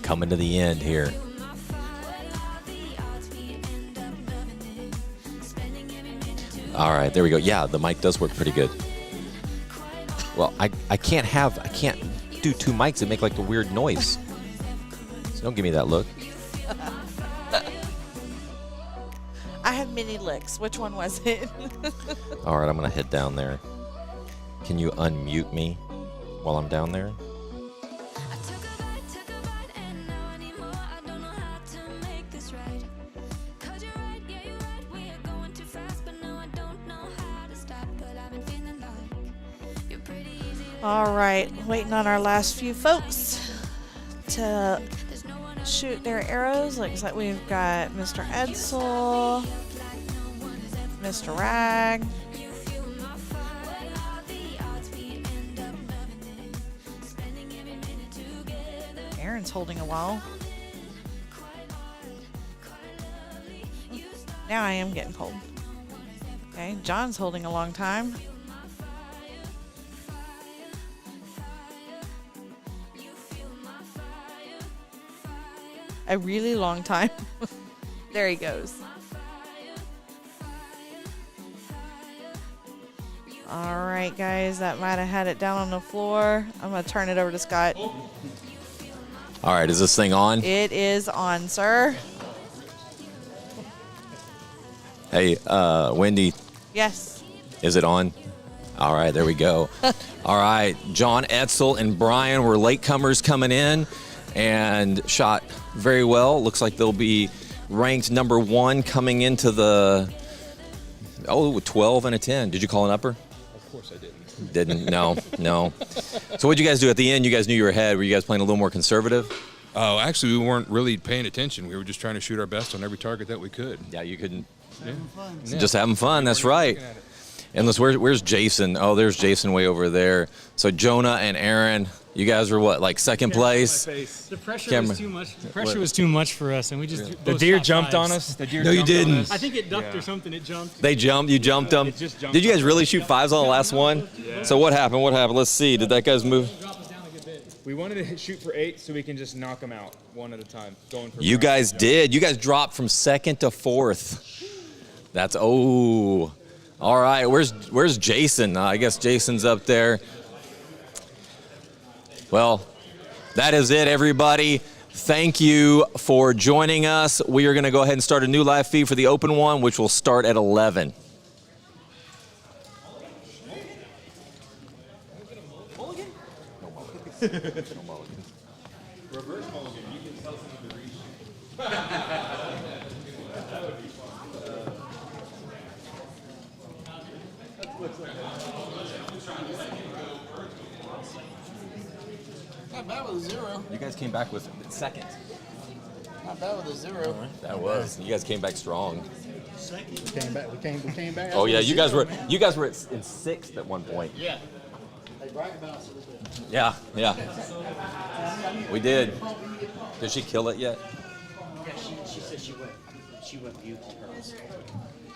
Coming to the end here. All right, there we go. Yeah, the mic does work pretty good. Well, I can't do two mics that make like a weird noise. So don't give me that look. I have mini licks. Which one was it? All right, I'm gonna head down there. Can you unmute me while I'm down there? I took a bite, and now I need more. I don't know how to make this right. 'Cause you're right, yeah, you're right. We are going too fast, but now I don't know how to stop. But I've been feeling like you're pretty easy. All right, waiting on our last few folks to There's no one shoot their arrows. Looks like we've got Mr. Edsel, Mr. Rag. Aaron's holding a while. Now I am getting cold. Okay, John's holding a long time. A really long time. There he goes. All right, guys, that might have had it down on the floor. I'm going to turn it over to Scott. All right, is this thing on? It is on, sir. Hey, Wendy, Yes. is it on? All right, there we go. All right, John Edsel and Brian were latecomers coming in and shot very well. Looks like they'll be ranked number 1 coming into the 12 and a 10. Did you call an upper? Of course I didn't. Didn't? No. So what'd you guys do at the end? You guys knew you were ahead. Were you guys playing a little more conservative? Oh, actually, we weren't really paying attention. We were just trying to shoot our best on every target that we could. Yeah, you couldn't. Yeah. Just having fun. That's right. And where's Jason? Oh, there's Jason way over there. So Jonah and Aaron, you guys were what, like second place? The pressure Camera. was too much. The pressure was too much for us, and we just The both deer shot jumped on fives. us. The deer No, you jumped on didn't. us. I think it ducked or something. It jumped. They jumped. You jumped them. It just jumped Did you guys on really us. shoot fives on the last one? So what happened? Let's see. Did that guy's move? Drop us down a good bit. We wanted to shoot for 8 so we can just knock them out one at a time. Going for You five. guys did. You guys dropped from second to fourth. That's All right. Where's Jason? I guess Jason's up there. Well, that is it, everybody. Thank you for joining us. We are going to go ahead and start a new live feed for the open one, which will start at 11. Not bad with a 0. You guys came back with second. Not bad with a 0. That was. You guys came back strong. We came back. Oh yeah, you guys were in sixth at one point. Yeah. They brag about us a little bit. Yeah. We did. Did she kill it yet? Yeah, she said she went mute on purpose.